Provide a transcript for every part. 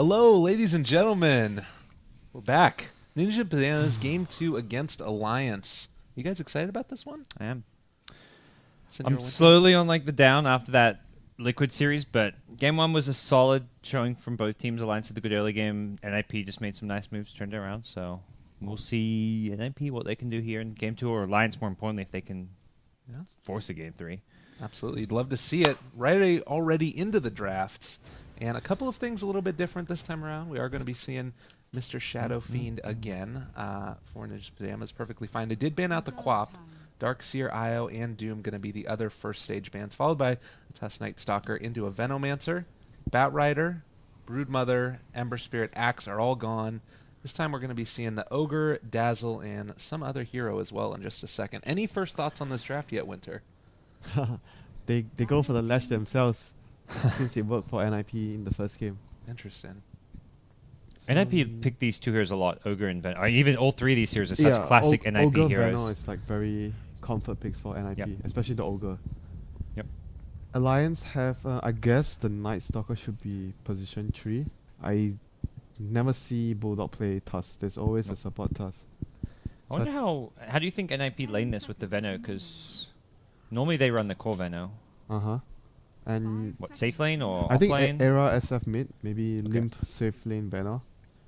Hello, ladies and gentlemen. We're back. Ninja Bananas Game 2 against Alliance. You guys excited about this one? I am. Senor I'm Winter? slowly on like the down after that Liquid series, but game one was a solid showing from both teams. Alliance had the good early game. NiP just made some nice moves, turned it around. So we'll see NiP what they can do here in game two, or Alliance more importantly if they can force a game three. Absolutely. You'd love to see it right already into the drafts. And a couple of things a little bit different this time around. We are going to be seeing Mr. Shadow Fiend again for Ninja Pajamas. Perfectly fine. They did ban out the Quap. Darkseer, Io, and Doom going to be the other first stage bans, followed by a Tusk Night Stalker into a Venomancer. Batrider, Broodmother, Ember Spirit, Axe are all gone. This time we're going to be seeing the Ogre, Dazzle, and some other hero as well in just a second. Any first thoughts on this draft yet, Winter? They go for the Lash themselves since it worked for NiP in the first game. Interesting. NiP picked these two heroes a lot, Ogre and Ven. Even all three of these heroes are such classic NiP Ogre heroes. Veno is like very comfort picks for NiP, especially the Ogre. Yep. Alliance have, I guess the Night Stalker should be position 3. I never see Bulldog play Tusk. There's always a support Tusk. I wonder how do you think NiP lane this with the Veno? Because normally they run the core Veno. And What, safe lane or I off think lane? Era SF mid, maybe Limp safe lane Veno.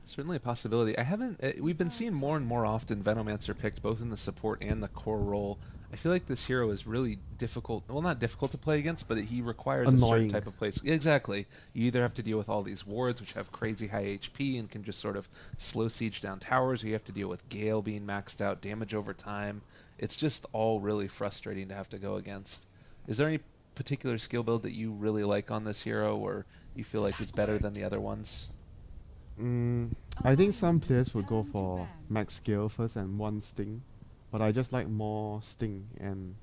Certainly a possibility. I haven't. We've been seeing more and more often Venomancer picked both in the support and the core role. I feel like this hero is really difficult. Well, not difficult to play against, but he requires a certain type of place. Exactly. You either have to deal with all these wards, which have crazy high HP and can just sort of slow siege down towers, or you have to deal with Gale being maxed out, damage over time. It's just all really frustrating to have to go against. Is there any particular skill build that you really like on this hero, or you feel like is better than the other ones? I think some players would go for max skill first and one sting, but I just like more sting and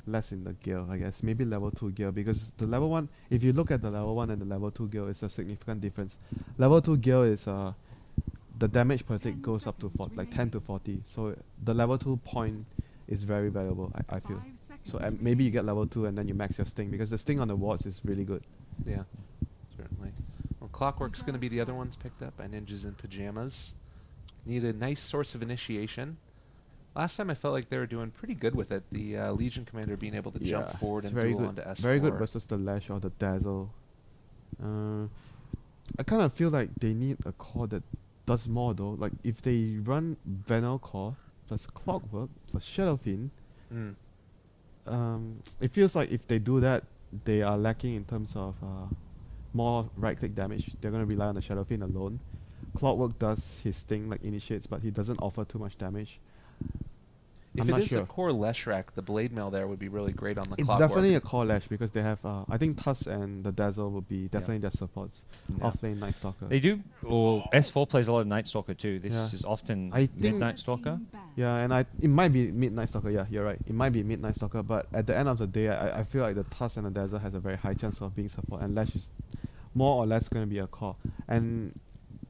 less in the gear, I guess. Maybe level 2 gear, because the level 1, if you look at the level 1 and the level 2 gear, it's a significant difference. Level 2 gear is the damage per tick goes up to 10 to 40, so the level 2 point is very valuable, I feel. So maybe you get level 2 and then you max your sting, because the sting on the wards is really good. Yeah, certainly. Well, Clockwork's going to be the other ones picked up by Ninjas in Pajamas. Need a nice source of initiation. Last time I felt like they were doing pretty good with it. The Legion Commander being able to jump forward and duel onto S4. Very good versus the Lash or the Dazzle. I kind of feel like they need a core that does more though. Like if they run Venal core plus Clockwork plus Shadow Fiend, it feels like if they do that, they are lacking in terms of more right-click damage. They're going to rely on the Shadow Fiend alone. Clockwork does his thing, like initiates, but he doesn't offer too much damage. If it is a core Leshrac, the Blade Mail there would be really great on the Clockwork. It's definitely a core Lash because they have, I think Tusk and the Dazzle will be definitely their supports. Off-lane Night Stalker. They do, or S4 plays a lot of Night Stalker too. This is often Midnight Stalker. Yeah, and it might be Midnight Stalker, yeah, you're right. It might be Midnight Stalker, but at the end of the day, I feel like the Tusk and the Dazzle has a very high chance of being support, and Lash is more or less going to be a core. And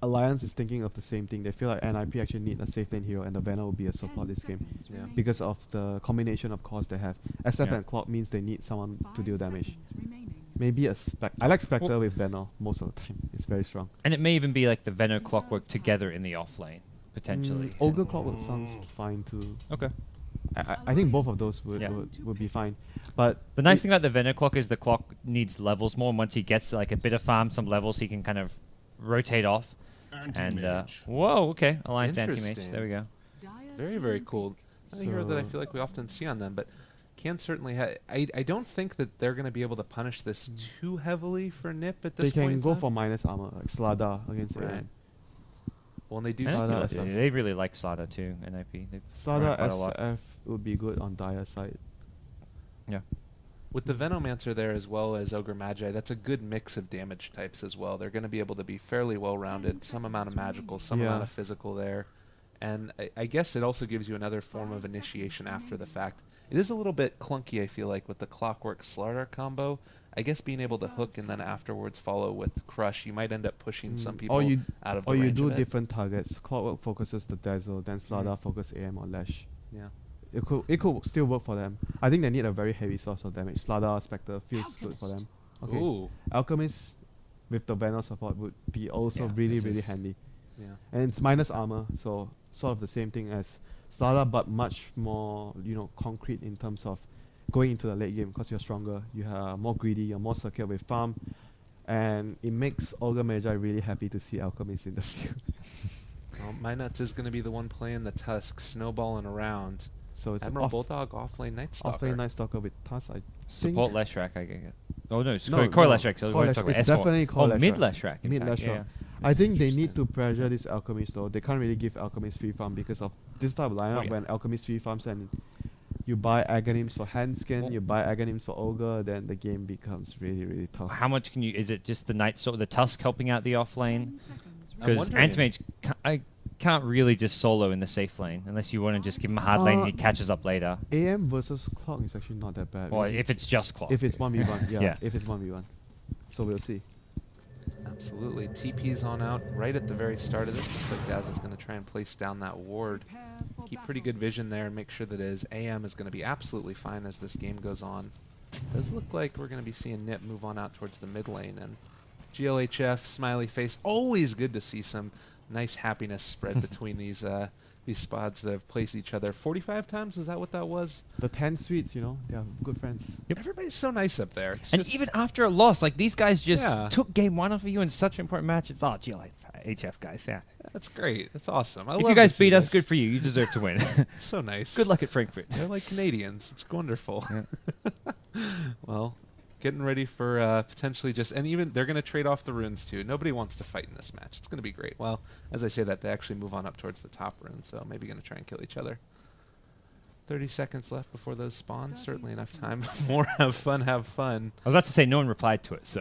Alliance is thinking of the same thing. They feel like NiP actually need a safe lane hero, and the Banner will be a support this game. Because of the combination of cores they have. SF and Clock means they need someone to deal damage. Maybe a I like Spectre with Banner most of the time. It's very strong. And it may even be like the Veno Clockwork together in the off lane, potentially. Ogre Clockwork sounds fine too. Okay. I think both of those would be fine. But the nice thing about the Veno Clock is the clock needs levels more, and once he gets like a bit of farm, some levels, he can kind of rotate off. And whoa, okay, Alliance Anti-Mage. There we go. Very, very cool. Not a hero that I feel like we often see on them, but can certainly I don't think that they're going to be able to punish this too heavily for NiP at this point. They can go for minus armor, like Slada against AM. Well, and they do they really like Slada too, NiP. Slada SF would be good on Dire side. Yeah. With the Venomancer there as well as Ogre Magi, that's a good mix of damage types as well. They're going to be able to be fairly well-rounded, some amount of magical, some amount of physical there. And I guess it also gives you another form of initiation after the fact. It is a little bit clunky, I feel like, with the Clockwork Slaughter combo. I guess being able to hook and then afterwards follow with Crush, you might end up pushing some people out of the range. Or you do different targets. Clockwork focuses the Dazzle, then Slaughter focus AM or Lash. Yeah. It could still work for them. I think they need a very heavy source of damage. Slaughter, Spectre feels good for them. Okay. Ooh. Alchemist, with the banner support would be also Yeah, really, this really is- handy. Yeah. And it's minus armor, so sort of the same thing as Starter, but much more, concrete in terms of going into the late game because you're stronger, you are more greedy, you're more secure with farm, and it makes Ogre Magi really happy to see Alchemist in the field. Well, MyNuts is going to be the one playing the Tusk, snowballing around. So it's Admiral off, Bulldog, offlane Night Stalker. offlane Night Stalker with Tusk, I Support think. Leshrac, I get it. Oh no, it's No, Core no, Leshrac. So Core we're Leshrac. talking about It's S4. definitely Core Oh, Leshrac. mid Leshrac. in Mid fact, Leshrac. yeah. I think they need Interesting. to pressure this Alchemist though. They can't really give Alchemist free farm because of this type of lineup yeah. when Alchemist free farms and you buy Aghanims for Handskin, Well- you buy Aghanims for Ogre, then the game becomes really, really tough. How much can you? Is it just the Night Stalker, the Tusk helping out the off lane? I'm Because wondering- Antimage, I can't really just solo in the safe lane unless you want to just give him a hard lane and he catches up later. AM versus Clock is actually not that bad. Or We'll see. if it's just clock. If it's 1v1, yeah, Yeah. if it's 1v1. So we'll see. Absolutely. TP's on out right at the very start of this. Looks like Daz is going to try and place down that ward. Keep pretty good vision there and make sure that his AM is going to be absolutely fine as this game goes on. Does look like we're going to be seeing NiP move on out towards the mid lane. And GLHF, smiley face. Always good to see some nice happiness spread between these spots that have placed each other 45 times. Is that what that was? The 10 sweets, they are good friends. Everybody's so nice up there. It's And just- even after a loss, like these guys just Yeah. took game one off of you in such an important match. It's all GLHF guys. Yeah. that's great. That's awesome. I If love you to guys see beat us, this. good for you. You deserve to win. It's so nice. Good luck at Frankfurt. They're like Canadians. It's wonderful. Yeah. Well, getting ready for potentially just, and even they're going to trade off the runes too. Nobody wants to fight in this match. It's going to be great. Well, as I say that, they actually move on up towards the top rune, so maybe going to try and kill each other. 30 seconds left before those spawn. Certainly enough time. More have fun, have fun. I was about to say no one replied to it, so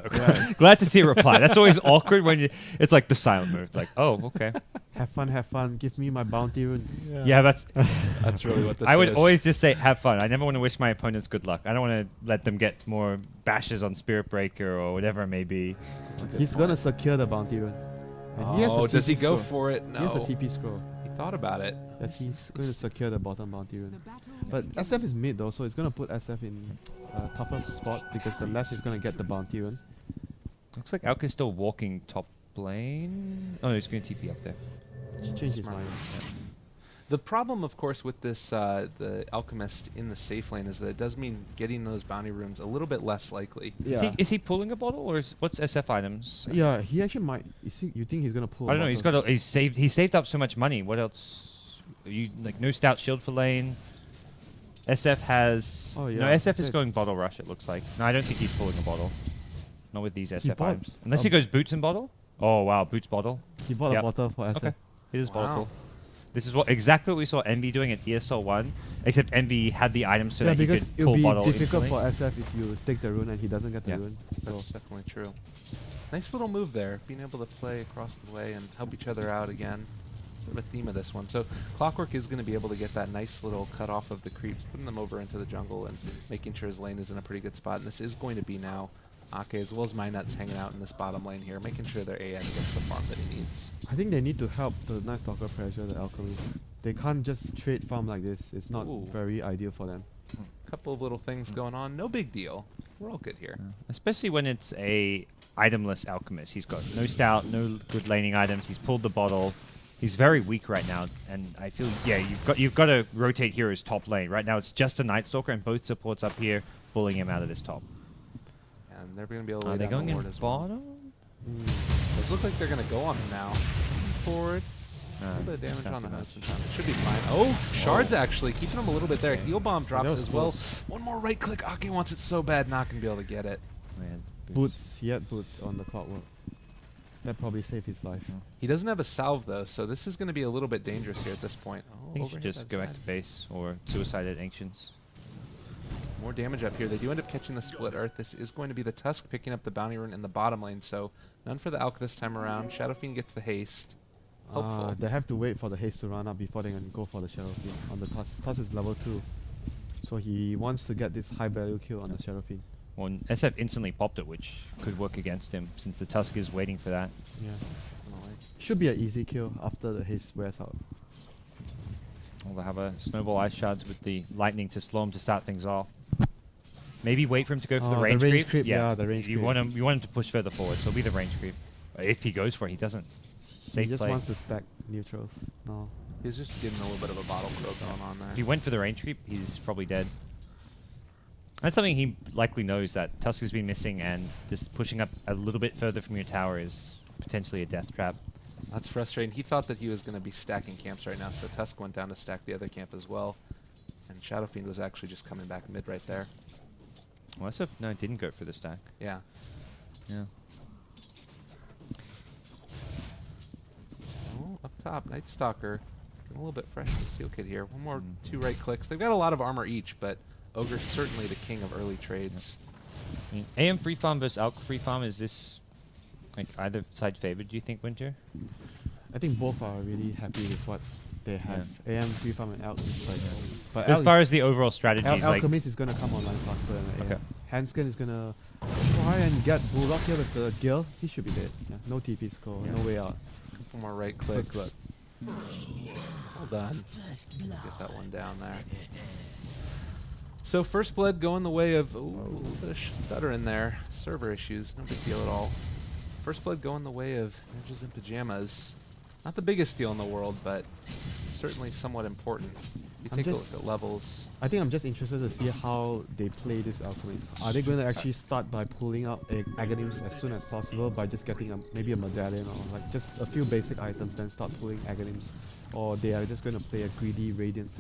glad to see a reply. That's always awkward when it's like the silent move. It's like, oh, okay. Have fun. Give me my bounty rune. Yeah, that's. That's really what this I would is. always just say have fun. I never want to wish my opponents good luck. I don't want to let them get more bashes on Spirit Breaker or whatever it may be. That's a good He's gonna point. secure the bounty rune. And he has a Oh, does he TP go scroll. for it? He has a No. TP scroll. He thought about it. Yes, he's going to secure the bottom bounty rune. But SF is mid though, so it's going to put SF in a tougher spot because the Lash is going to get the bounty rune. Looks like Alka's still walking top lane. Oh, no, he's going to TP up there. He changed his Smart. mind. The problem, of course, with this the Alchemist in the safe lane is that it does mean getting those bounty runes a little bit less likely. Yeah. Is he pulling a bottle or what's SF items? Yeah, he actually might. You think he's going to pull? I don't know. He saved up so much money. What else? You like no stout shield for lane. SF has. Oh, No, yeah. SF is Good. going bottle rush. It looks like. No, I don't think he's pulling a bottle. Not with these SF bought items. Unless a- he goes boots and bottle. Oh wow, boots bottle. He bought Yep. a bottle for SF. Okay, it is Wow. bottle. This is exactly what we saw Envy doing at ESL 1, except Envy had the items so Yeah, that he because could it'll pull be bottle difficult instantly. for SF if you take the rune and he doesn't get the Yeah. rune. So That's definitely true. Nice little move there, being able to play across the way and help each other out again. Sort of a theme of this one. So Clockwork is going to be able to get that nice little cut off of the creeps, putting them over into the jungle and making sure his lane is in a pretty good spot. And this is going to be now Ake as well as MyNuts hanging out in this bottom lane here, making sure their AM gets the farm that he needs. I think they need to help the Night Stalker pressure the Alchemist. They can't just trade farm like this. It's not Ooh. very ideal for them. Couple of little things going on, no big deal. We're all good here. Especially when it's a itemless alchemist. He's got no stout, no good laning items. He's pulled the bottle. He's very weak right now, and I feel you've got to rotate heroes top lane. Right now it's just a Night Stalker and both supports up here pulling him out of this top. And they're going to be able to Are lay they down going the in ward as well. bottom? Does look like they're going to go on him now. Forward. A little bit of damage on the Hudson time. It should be fine. Oh, Shards actually keeping him a little bit there. Heal bomb drops was as well. close. One more right click. Ake wants it so bad, not going to be able to get it. Man, Boots, he had boots on the Clockwork. That probably saved his life. He doesn't have a salve though, so this is going to be a little bit dangerous here at this point. I Oh, think you should overhead just go back side. to base or suicide at Ancients. More damage up here. They do end up catching the split earth. This is going to be the Tusk picking up the bounty rune in the bottom lane, so none for the Alk this time around. Shadow Fiend gets the haste. Helpful. They have to wait for the haste to run up before they can go for the Shadow Fiend on the Tusk. Tusk is level 2. So he wants to get this high value kill on the Shadow Fiend. Well, SF instantly popped it, which could work against him since the Tusk is waiting for that. Yeah. Definitely. Should be an easy kill after the haste wears out. Well, they have a Snowball Ice Shards with the lightning to slow him to start things off. Maybe wait for him to go for the Oh, range, the range creep. creep, yeah, the range you creep. want him to push further forward, so it'll be the range creep. If he goes for it, he doesn't. Safe He just play. wants to stack neutrals. No. He's just getting a little bit of a bottle crow going on there. If he went for the range creep, he's probably dead. That's something he likely knows, that Tusk has been missing, and just pushing up a little bit further from your tower is potentially a death trap. That's frustrating. He thought that he was going to be stacking camps right now, so Tusk went down to stack the other camp as well. And Shadow Fiend was actually just coming back mid right there. Well, SF, no, it didn't go for the stack. Yeah. Yeah. Oh, up top, Night Stalker. Getting a little bit fresh to Steel Kid here. One more 2 right clicks. They've got a lot of armor each, but Ogre's certainly the king of early trades. I mean, AM free farm versus Alk free farm, is this like either side favored, do you think, Winter? I think both are really happy with what they have. AM, Free Farm, and Elk. But As far as the overall strategies, like Alchemist is gonna come online faster than AM. Okay. Handskin is gonna try and get Bulldog here with the Gale. He should be dead. Yeah, no TP score, no way out. Couple more right clicks. First blood. Well done. Get that one down there. So first blood going the way of, ooh, a little bit of stutter in there. Server issues, no big deal at all. First blood going the way of Ninjas in Pajamas. Not the biggest deal in the world, but certainly somewhat important. You I'm take a just- look at levels. I think I'm just interested to see how they play this Alchemist. Are they going to actually start by pulling out Aghanims as soon as possible by just getting maybe a medallion or like just a few basic items, then start pulling Aghanims? Or they are just going to play a greedy Radiance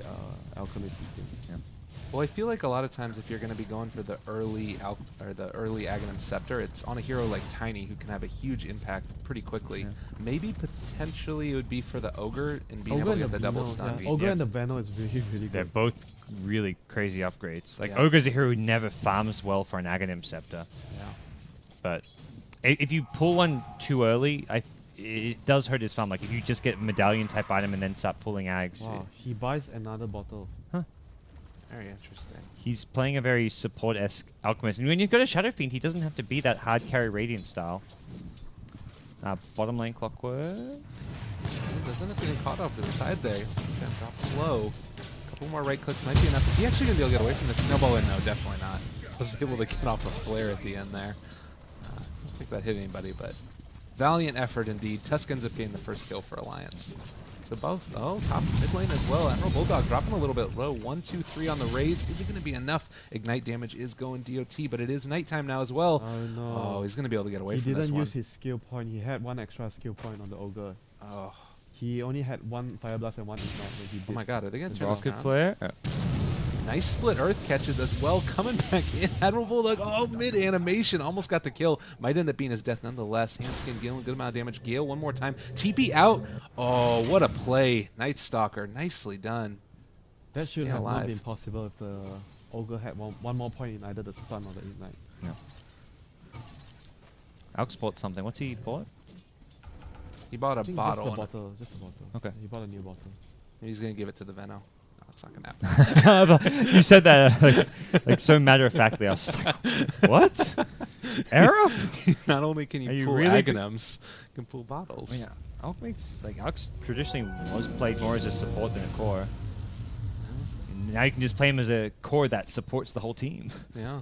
Alchemist this game? yeah. Well, I feel like a lot of times if you're going to be going for the early Aghanim Scepter, it's on a hero like Tiny who can have a huge impact pretty quickly. Yeah. Maybe potentially it would be for the Ogre and being able to get the double stun. Yeah. Ogre Yeah. and the Veno is really, really They're good. both really crazy upgrades. Like Yeah. Ogre's a hero who never farms well for an Aghanim Scepter, Yeah. but if you pull one too early, it does hurt his farm. Like if you just get medallion type item and then start pulling Ags, Wow, he buys another bottle. Very interesting. he's playing a very support-esque Alchemist. And when you've got a Shadow Fiend, he doesn't have to be that hard carry Radiant style. Bottom lane Clockwork. Doesn't have to get caught off to the side there. Got dropped low. A couple more right clicks might be enough. Is he actually going to be able to get away from the snowball? No, definitely not. Was able to get off a flare at the end there. I don't think that hit anybody, but valiant effort indeed. Tusk ends up getting the first kill for Alliance. So both, top mid lane as well. Admiral Bulldog dropping a little bit low. 1, 2, 3 on the raise. Is it going to be enough? Ignite damage is going DOT, but it is nighttime now as well. Oh no. Oh, he's going to be able to get away He from this didn't one. use his skill point. He had one extra skill point on the Ogre. Oh, He only had one Fire Blast and one Ignite. But he did. oh my god, are they going to turn this Rocket around? Flare. Nice split earth catches as well, coming back in. Admiral Bulldog, oh, mid animation, almost got the kill. Might end up being his death nonetheless. Handskin dealing a good amount of damage. Gale one more time. TP out. Oh, what a play. Night Stalker, nicely done. That should Staying have not alive. been possible if the Ogre had one more point in either the stun or the Ignite. Yeah. Alx bought something. What's he bought? He bought I a think bottle. Just a and bottle. Just a bottle. Okay. He bought a new bottle. He's going to give it to the Veno. No, it's not going to happen. You said that like so matter of factly. I was just like, what? Arrow? Not only can Are you you pull really Aghanims, you can pull bottles. Yeah. Alk makes like Alx traditionally was played more as a support than a core. And now you can just play him as a core that supports the whole team. Yeah.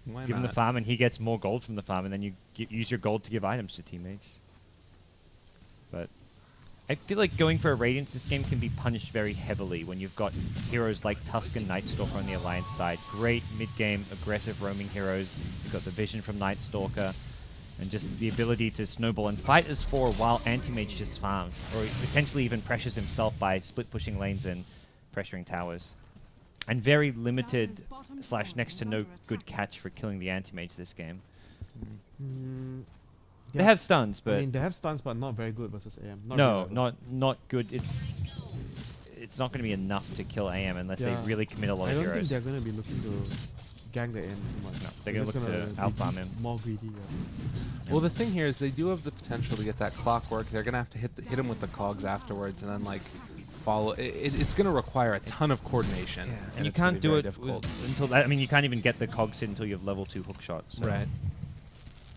Why Give him the not? farm, and he gets more gold from the farm, and then you use your gold to give items to teammates. But I feel like going for a Radiance this game can be punished very heavily when you've got heroes like Tusk and Nightstalker on the Alliance side. Great mid-game, aggressive roaming heroes. You've got the vision from Nightstalker, and just the ability to snowball and fight as 4 while Anti-Mage just farms, or potentially even pressures himself by split-pushing lanes and pressuring towers. And very limited / next to no good catch for killing the Anti-Mage this game. Mm, They yeah. have stuns, but I mean, they have stuns, but not very good versus AM. Not no, reliable. not good. It's not going to be enough to kill AM unless Yeah. they really commit a lot I of don't heroes. think they're going to be looking to gang the AM too much. No, they're gonna just look to gonna be out-farm him. More greedy. Yeah. Well, the thing here is they do have the potential to get that clockwork. They're going to have to hit him with the cogs afterwards and then, like, follow. It's going to require a ton of coordination. And you it's gonna can't be do very it difficult. until that. I mean, you can't even get the cogs hit until you have level 2 hook shots. So Right.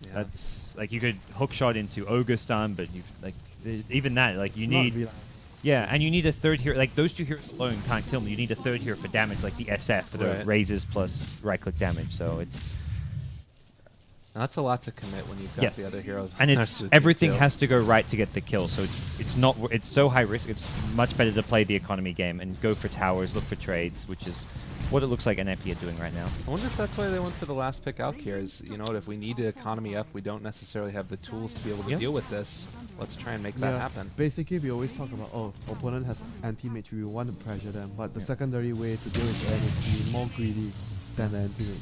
Yeah. That's like you could hook shot into Ogre stun, but even that, like you It's need. not reliable. Yeah, and you need a third hero. Like, those two heroes alone can't kill me. You need a third hero for damage, like the SF for the Right. raises plus right-click damage. So it's... Now, that's a lot to commit when you've got Yes. the other heroes. And on the it's rest of the team, everything too. has to go right to get the kill. So it's not... It's so high risk. It's much better to play the economy game and go for towers, look for trades, which is what it looks like NiP are doing right now. I wonder if that's why they went for the last pick out here. Is, you know what, if we need to economy up, we don't necessarily have the tools to be able to Yeah. deal with this. Let's try and make that happen. Basically, we always talk about, oh, opponent has anti-mage, we want to pressure them, but the secondary way to deal with them is to be more greedy than the anti-mage.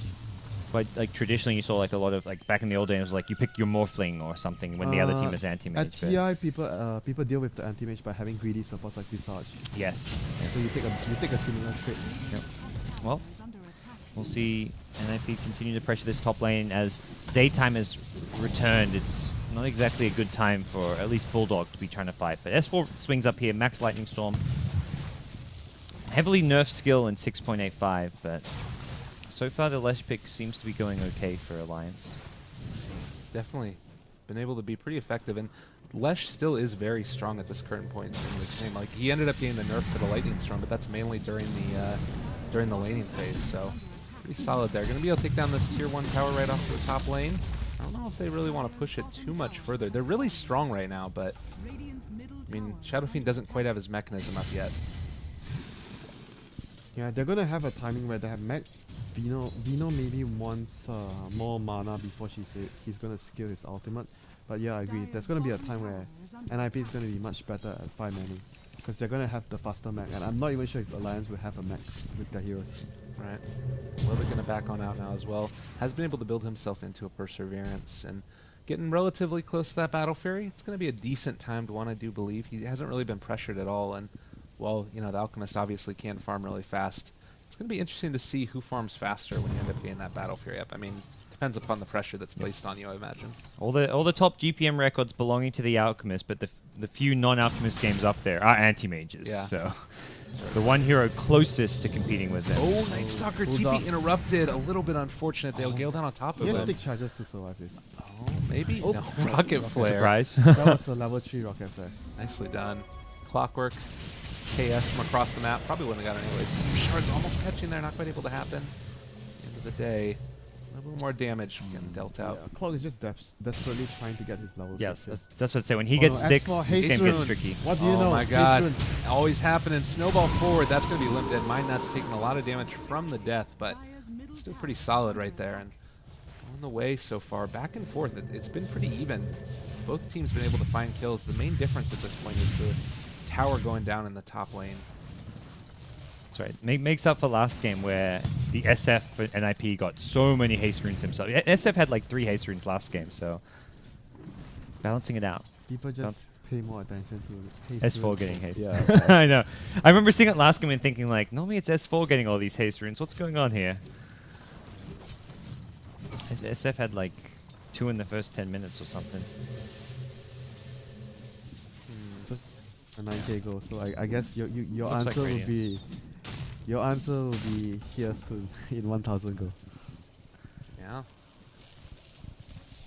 But like traditionally, you saw like a lot of like back in the old days, it was like you pick your Morphling or something when the other team is At anti-mage. but- TI, people deal with the anti-mage by having greedy supports like Visage. Yes. So you take a similar trait. Well, we'll see NiP continue to pressure this top lane as daytime has returned. It's not exactly a good time for at least Bulldog to be trying to fight. But S4 swings up here, max Lightning Storm. Heavily nerfed skill in 6.85, but so far the Lesh pick seems to be going okay for Alliance. Definitely been able to be pretty effective, and Lesh still is very strong at this current point in the game. Like, he ended up getting the nerf to the Lightning Storm, but that's mainly during the laning phase. So pretty solid there. Going to be able to take down this tier 1 tower right off the top lane. I don't know if they really want to push it too much further. They're really strong right now, but I mean, Shadow Fiend doesn't quite have his mechanism up yet. Yeah, they're gonna have a timing where they have mech. Vino maybe wants more mana before he's gonna skill his ultimate. But yeah, I agree. There's gonna be a time where NiP is gonna be much better at 5 manning because they're gonna have the faster mech, and I'm not even sure if Alliance will have a mech with their heroes. Right. Well, they're going to back on out now as well. Has been able to build himself into a Perseverance and getting relatively close to that Battle Fury. It's going to be a decent timed one, I do believe. He hasn't really been pressured at all, and well, you know, the Alchemist obviously can farm really fast. It's going to be interesting to see who farms faster when you end up getting that Battle Fury up. I mean, depends upon the pressure that's placed on you, I imagine. All the top GPM records belonging to the Alchemist, but the few non-Alchemist games up there are anti-mages. Yeah. So the one hero closest to competing with them. Oh, Night Stalker TP Bulldog. interrupted. A little bit unfortunate. They'll gale down on top of He has him. stick charges to survive this. Oh, maybe? Oh. No. Rocket Flare. Surprise. That was a level 3 rocket flare. Nicely done. Clockwork. KS from across the map. Probably wouldn't have got it anyways. Shards almost catching there. Not quite able to happen. End of the day. A little more damage getting dealt out. Yeah, Clock is just desperately trying to get his level 6. Yes, here. that's what I'd say. When he Oh, gets no, 6, S4 this haste game gets rune. tricky. What do you Oh know? my Haste god. rune. Always happening. Snowball forward. That's going to be limited. Mind Nut's taking a lot of damage from the death, but still pretty solid right there. And on the way so far, back and forth. It's been pretty even. Both teams have been able to find kills. The main difference at this point is the tower going down in the top lane. That's right. Makes up for last game where the SF and NiP got so many haste runes himself. SF had like 3 haste runes last game, so balancing it out. People just Don't- pay more attention to haste S4 runes. getting haste. Yeah. I know. I remember seeing it last game and thinking like, normally it's S4 getting all these haste runes. What's going on here? SF had like 2 in the first 10 minutes or something. So, a 9k goal. So I guess your Looks like answer will Radiance. be here soon in 1000 goal. Yeah.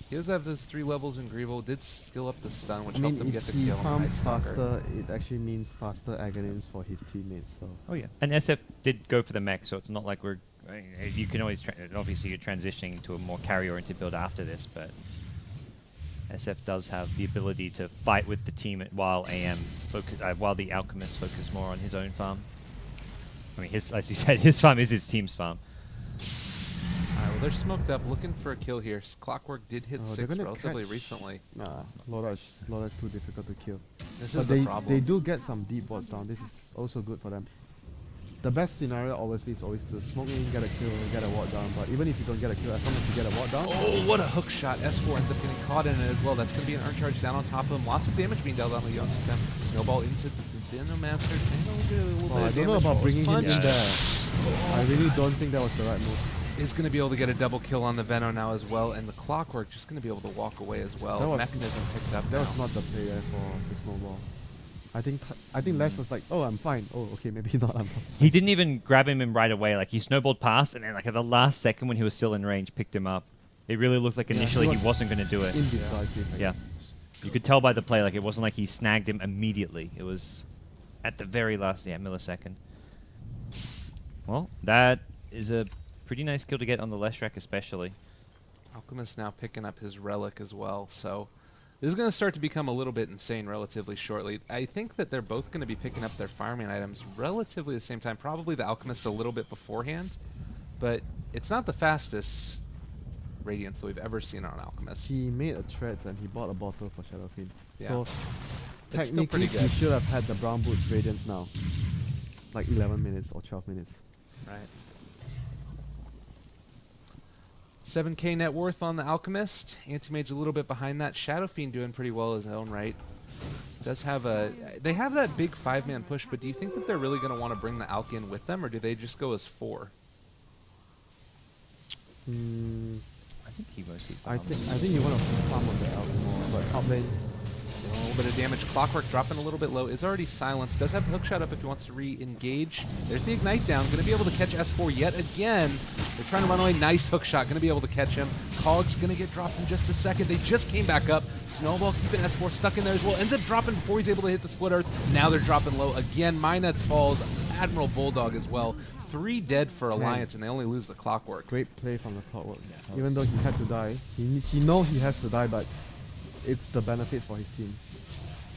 He does have those 3 levels in Greevo. Did skill up the stun, which I mean, helped him get if the he kill on the Night farms Stalker. faster, it actually means faster agonims for his teammates. So Oh yeah. And SF did go for the mech, so it's not like we're... You can always... obviously, you're transitioning to a more carry-oriented build after this, but... SF does have the ability to fight with the team while while the Alchemist focus more on his own farm. I mean, as you said, his farm is his team's farm. Alright, well, they're smoked up, looking for a kill here. Clockwork did hit Oh, they're 6 gonna relatively catch- recently. nah, Lodage too difficult to kill. This But is the problem. they do get some deep wards down. This is also good for them. The best scenario obviously is always to smoke in, get a kill, get a ward down. But even if you don't get a kill, as long as you get a ward down, Oh, what a hook shot. S4 ends up getting caught in it as well. That's going to be an Earn Charge down on top of him. Lots of damage being dealt on the Yonsei them. Snowball into the Venomancer. I don't know about bringing him in there. I really don't think that was the right move. Is going to be able to get a double kill on the Veno now as well. And the Clockwork just going to be able to walk away as well. That was- Mechanism picked up That now. was not the play for the snowball. I think Lash was like, oh, I'm fine. Oh, okay, maybe not. I'm fine. He didn't even grab him right away. Like, he snowballed past, and then like at the last second when he was still in range, picked him up. It really looked like Yeah, initially he he was wasn't going to do it. Indecisive. I Yeah. guess. You could tell by the play, like, it wasn't like he snagged him immediately. It was at the very last millisecond. Well, that is a pretty nice kill to get on the Leshrac especially. Alchemist now picking up his relic as well, so this is going to start to become a little bit insane relatively shortly. I think that they're both going to be picking up their fireman items relatively the same time, probably the Alchemist a little bit beforehand, but it's not the fastest Radiance that we've ever seen on Alchemist. He made a threat and he bought a bottle for Shadowfiend. Yeah. So It's still technically pretty good. he should have had the brown boots Radiance now. Like 11 minutes or 12 minutes. Right. 7k net worth on the Alchemist. Anti-Mage a little bit behind that. Shadowfiend doing pretty well in his own right. Does have a... They have that big 5-man push, but do you think that they're really going to want to bring the Alch in with them, or do they just go as 4? I think he mostly. I think you want to farm on the elk more, but top lane. A little bit of damage. Clockwork dropping a little bit low. Is already silenced. Does have the hookshot up if he wants to re-engage. There's the Ignite down. Going to be able to catch S4 yet again. They're trying to run away. Nice hookshot. Going to be able to catch him. Cog's going to get dropped in just a second. They just came back up. Snowball keeping S4 stuck in there as well. Ends up dropping before he's able to hit the Split Earth. Now they're dropping low again. Minets falls. Admiral Bulldog as well. 3 dead for Alliance, and they only lose the Clockwork. Great play from the Clockwork. Even though he had to die, he knows he has to die, but it's the benefit for his team.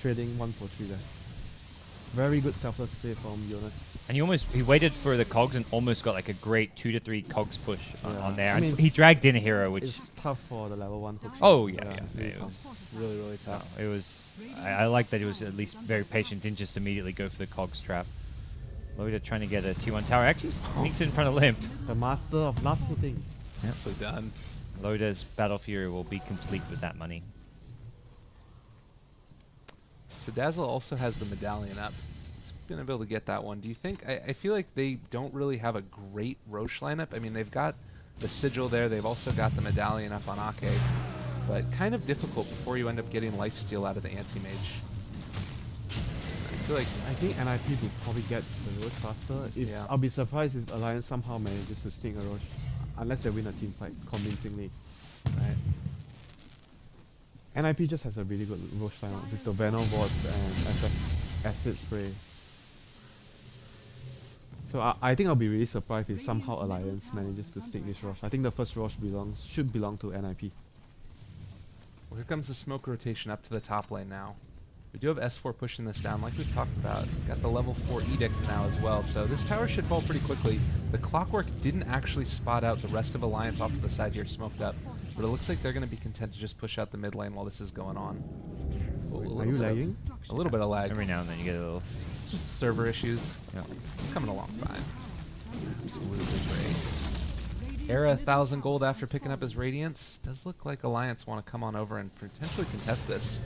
Trading 1 for 3 there. Very good selfless play from Jonas. And he waited for the cogs and almost got like a great 2 to 3 cogs push on there. I mean, And he dragged in a hero, which It's tough for the level 1 hook oh shots. yeah, it's it tough. was Really, really tough. it was. I like that he was at least very patient, didn't just immediately go for the cogs trap. Loda trying to get a T1 tower. Actually sneaks in front of Limp. The master of last thing. Nicely done. Loda's Battle Fury will be complete with that money. So Dazzle also has the medallion up. He's been able to get that one. Do you think... I feel like they don't really have a great Roche lineup. I mean, they've got the Sigil there. They've also got the medallion up on Ake. But kind of difficult before you end up getting lifesteal out of the Anti-Mage. I think NiP will probably get the Roche faster. Yeah. I'll be surprised if Alliance somehow manages to sneak a Roche. Unless they win a team fight convincingly. Right. NiP just has a really good Roche lineup with the Venom Ward and SF Acid Spray. So I think I'll be really surprised if somehow Alliance manages to sneak this Roche. I think the first Roche should belong to NiP. Well, here comes the smoke rotation up to the top lane now. We do have S4 pushing this down, like we've talked about. Got the level 4 Edict now as well, so this tower should fall pretty quickly. The Clockwork didn't actually spot out the rest of Alliance off to the side here, smoked up. But it looks like they're going to be content to just push out the mid lane while this is going on. Are you lagging? A little bit of lag. Every now and then you get a little. Just server issues. Yeah. It's coming along fine. Absolutely great. Era 1,000 gold after picking up his Radiance. Does look like Alliance want to come on over and potentially contest this.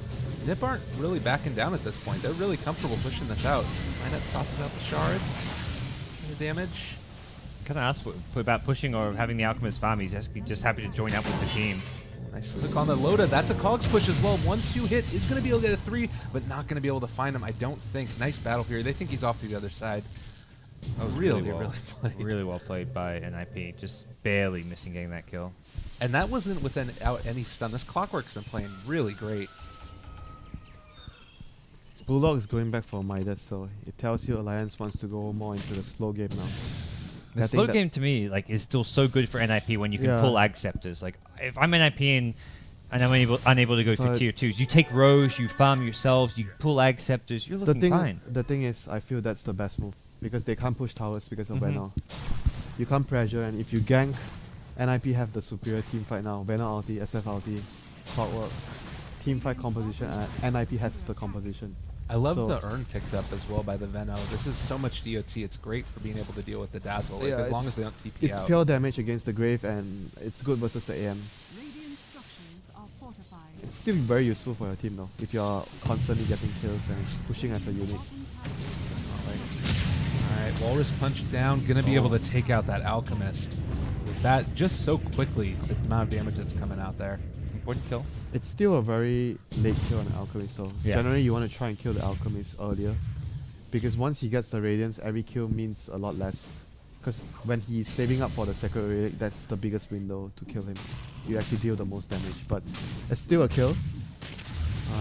NiP aren't really backing down at this point. They're really comfortable pushing this out. Minette tosses out the shards. The damage. Kind of asked about pushing or having the Alchemist farm. He's just happy to join up with the team. Nice click on the Loda. That's a Cogs push as well. 1-2 hit is going to be able to get a 3, but not going to be able to find him, I don't think. Nice Battle Fury. They think he's off to the other side. Oh, really well played. Really well played by NiP. Just barely missing getting that kill. And that wasn't without any stun. This Clockwork's been playing really great. Bulldog is going back for Midas, so it tells you Alliance wants to go more into the slow game now. The slow game to me is still so good for NiP when you can pull Ag Scepters. Like if I'm NiP and I'm unable to go through tier 2s, you take Roche, you farm yourselves, you pull Ag Scepters, you're looking fine. The thing is, I feel that's the best move because they can't push towers because of Venom. You can't pressure, and if you gank, NiP have the superior team fight now. Venom ulti, SF ulti, Clockwork, team fight composition, and NiP has the composition. I love the urn picked up as well by the Veno. This is so much DOT. It's great for being able to deal with the Dazzle, like, as long as they don't TP it's out. Pure damage against the Grave, and it's good versus the AM. It's still very useful for your team though, if you're constantly getting kills and pushing as a unit. Alright, Walrus punch down. Gonna be able to take out that Alchemist. With that, just so quickly, the amount of damage that's coming out there. Important kill. It's still a very late kill on the Alchemist, so generally you want to try and kill the Alchemist earlier. Because once he gets the Radiance, every kill means a lot less. Because when he's saving up for the Sacred Relic, that's the biggest window to kill him. You actually deal the most damage, but it's still a kill.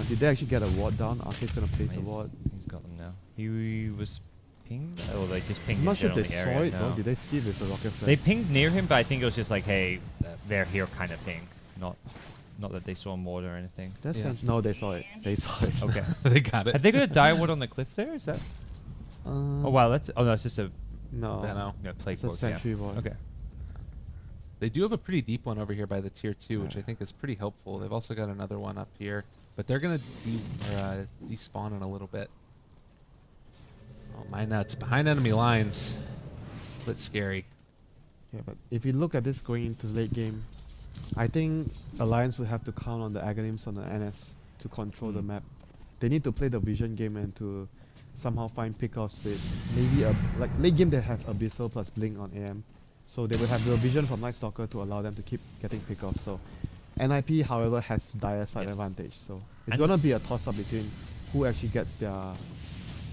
Did they actually get a ward down? Arcade's gonna place a ward. He's got them now. He was pinged, or they just pinged I'm not sure if in they general saw the it area. though. No. Did they see it with the rocket flare? They pinged near him, but I think it was just like, hey, they're here kind of ping. Not that they saw him water or anything. That's Yeah. no, they saw it. They saw it. Okay. They got it. Have they got a dire ward on the cliff there? Is that? Oh wow, that's no, it's just a No. Veno. plague It's a ward. sentry ward. Okay. They do have a pretty deep one over here by the tier 2, which I think is pretty helpful. They've also got another one up here, but they're gonna despawn in a little bit. Oh my nuts! Behind enemy lines, a bit scary. Yeah, but if you look at this going into late game, I think Alliance will have to count on the Aghanims on the NS to control the map. They need to play the vision game and to somehow find pickoffs with maybe like late game they have Abyssal plus Blink on AM. So they will have the vision from Night Stalker to allow them to keep getting pickoffs. So NiP, however, has dire side advantage. So it's And gonna be a toss up between who actually gets their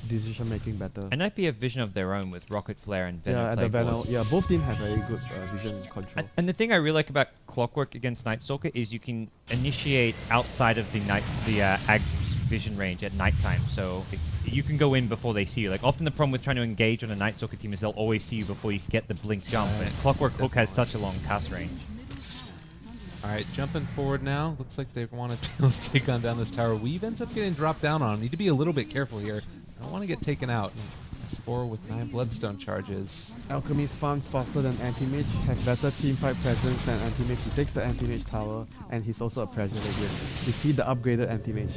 decision making better. And NiP have vision of their own with Rocket Flare and Venom. Yeah, and the Venom. Yeah, both teams have very good vision control. And the thing I really like about Clockwork against Night Stalker is you can initiate outside of the Ag's vision range at nighttime. So you can go in before they see you. Like often the problem with trying to engage on a Night Stalker team is they'll always see you before you can get the blink jump. And Clockwork Hook has such a long cast range. All right, jumping forward now. Looks like they want to take on down this tower. Weave ends up getting dropped down on him. Need to be a little bit careful here. Don't want to get taken out. S4 with 9 Bloodstone charges. Alchemist farms faster than Anti-Mage, has better teamfight presence than Anti-Mage. He takes the Anti-Mage tower, and he's also a pressure again. We see the upgraded Anti-Mage.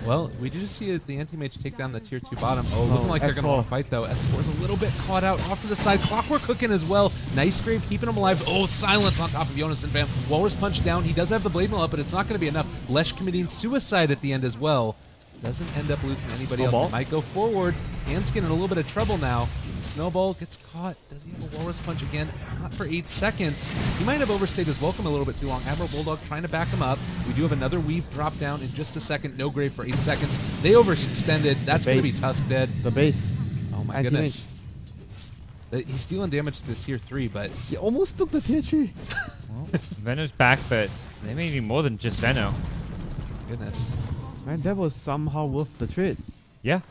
Well, we do see the anti-mage take down the tier 2 bottom. Oh, looking like they're going to S4. want to fight, though. S4 is a little bit caught out off to the side. Clockwork hooking as well. Nice Grave keeping him alive. Oh, silence on top of Jonas and Van. Walrus punch down. He does have the blade mill up, but it's not going to be enough. Lesh committing suicide at the end as well. Doesn't end up losing anybody else. Snowball. They might go forward. Hanskin in a little bit of trouble now. Snowball gets caught. Does he have a Walrus punch again? Not for 8 seconds. He might have overstayed his welcome a little bit too long. Admiral Bulldog trying to back him up. We do have another Weave drop down in just a second. No Grave for 8 seconds. They overextended. That's going to be Tusk dead. The base. Oh my Anti-Mage. goodness. He's dealing damage to tier 3, but He almost took the tier 3. Well, Veno's back, but they may be more than just Veno. goodness. Man, that was somehow worth the trade. Yeah.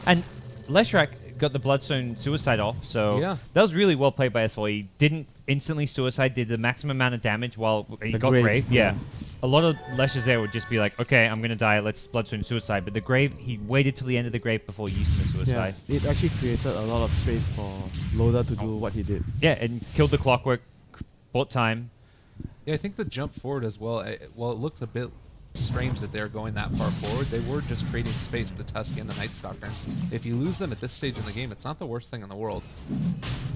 And Leshrak got the Bloodstone suicide off, so Yeah. that was really well played by S4. He didn't instantly suicide, did the maximum amount of damage while he The got Grave, Grave. yeah. Yeah. A lot of Leshes there would just be like, okay, I'm going to die, let's Bloodstone suicide. But the Grave, he waited till the end of the Grave before using the suicide. Yeah, it actually created a lot of space for Loda to do what he did. Yeah, and killed the Clockwork, bought time. Yeah, I think the jump forward as well, well, it looked a bit strange that they're going that far forward. They were just creating space, the Tusk and the Night Stalker. If you lose them at this stage in the game, it's not the worst thing in the world.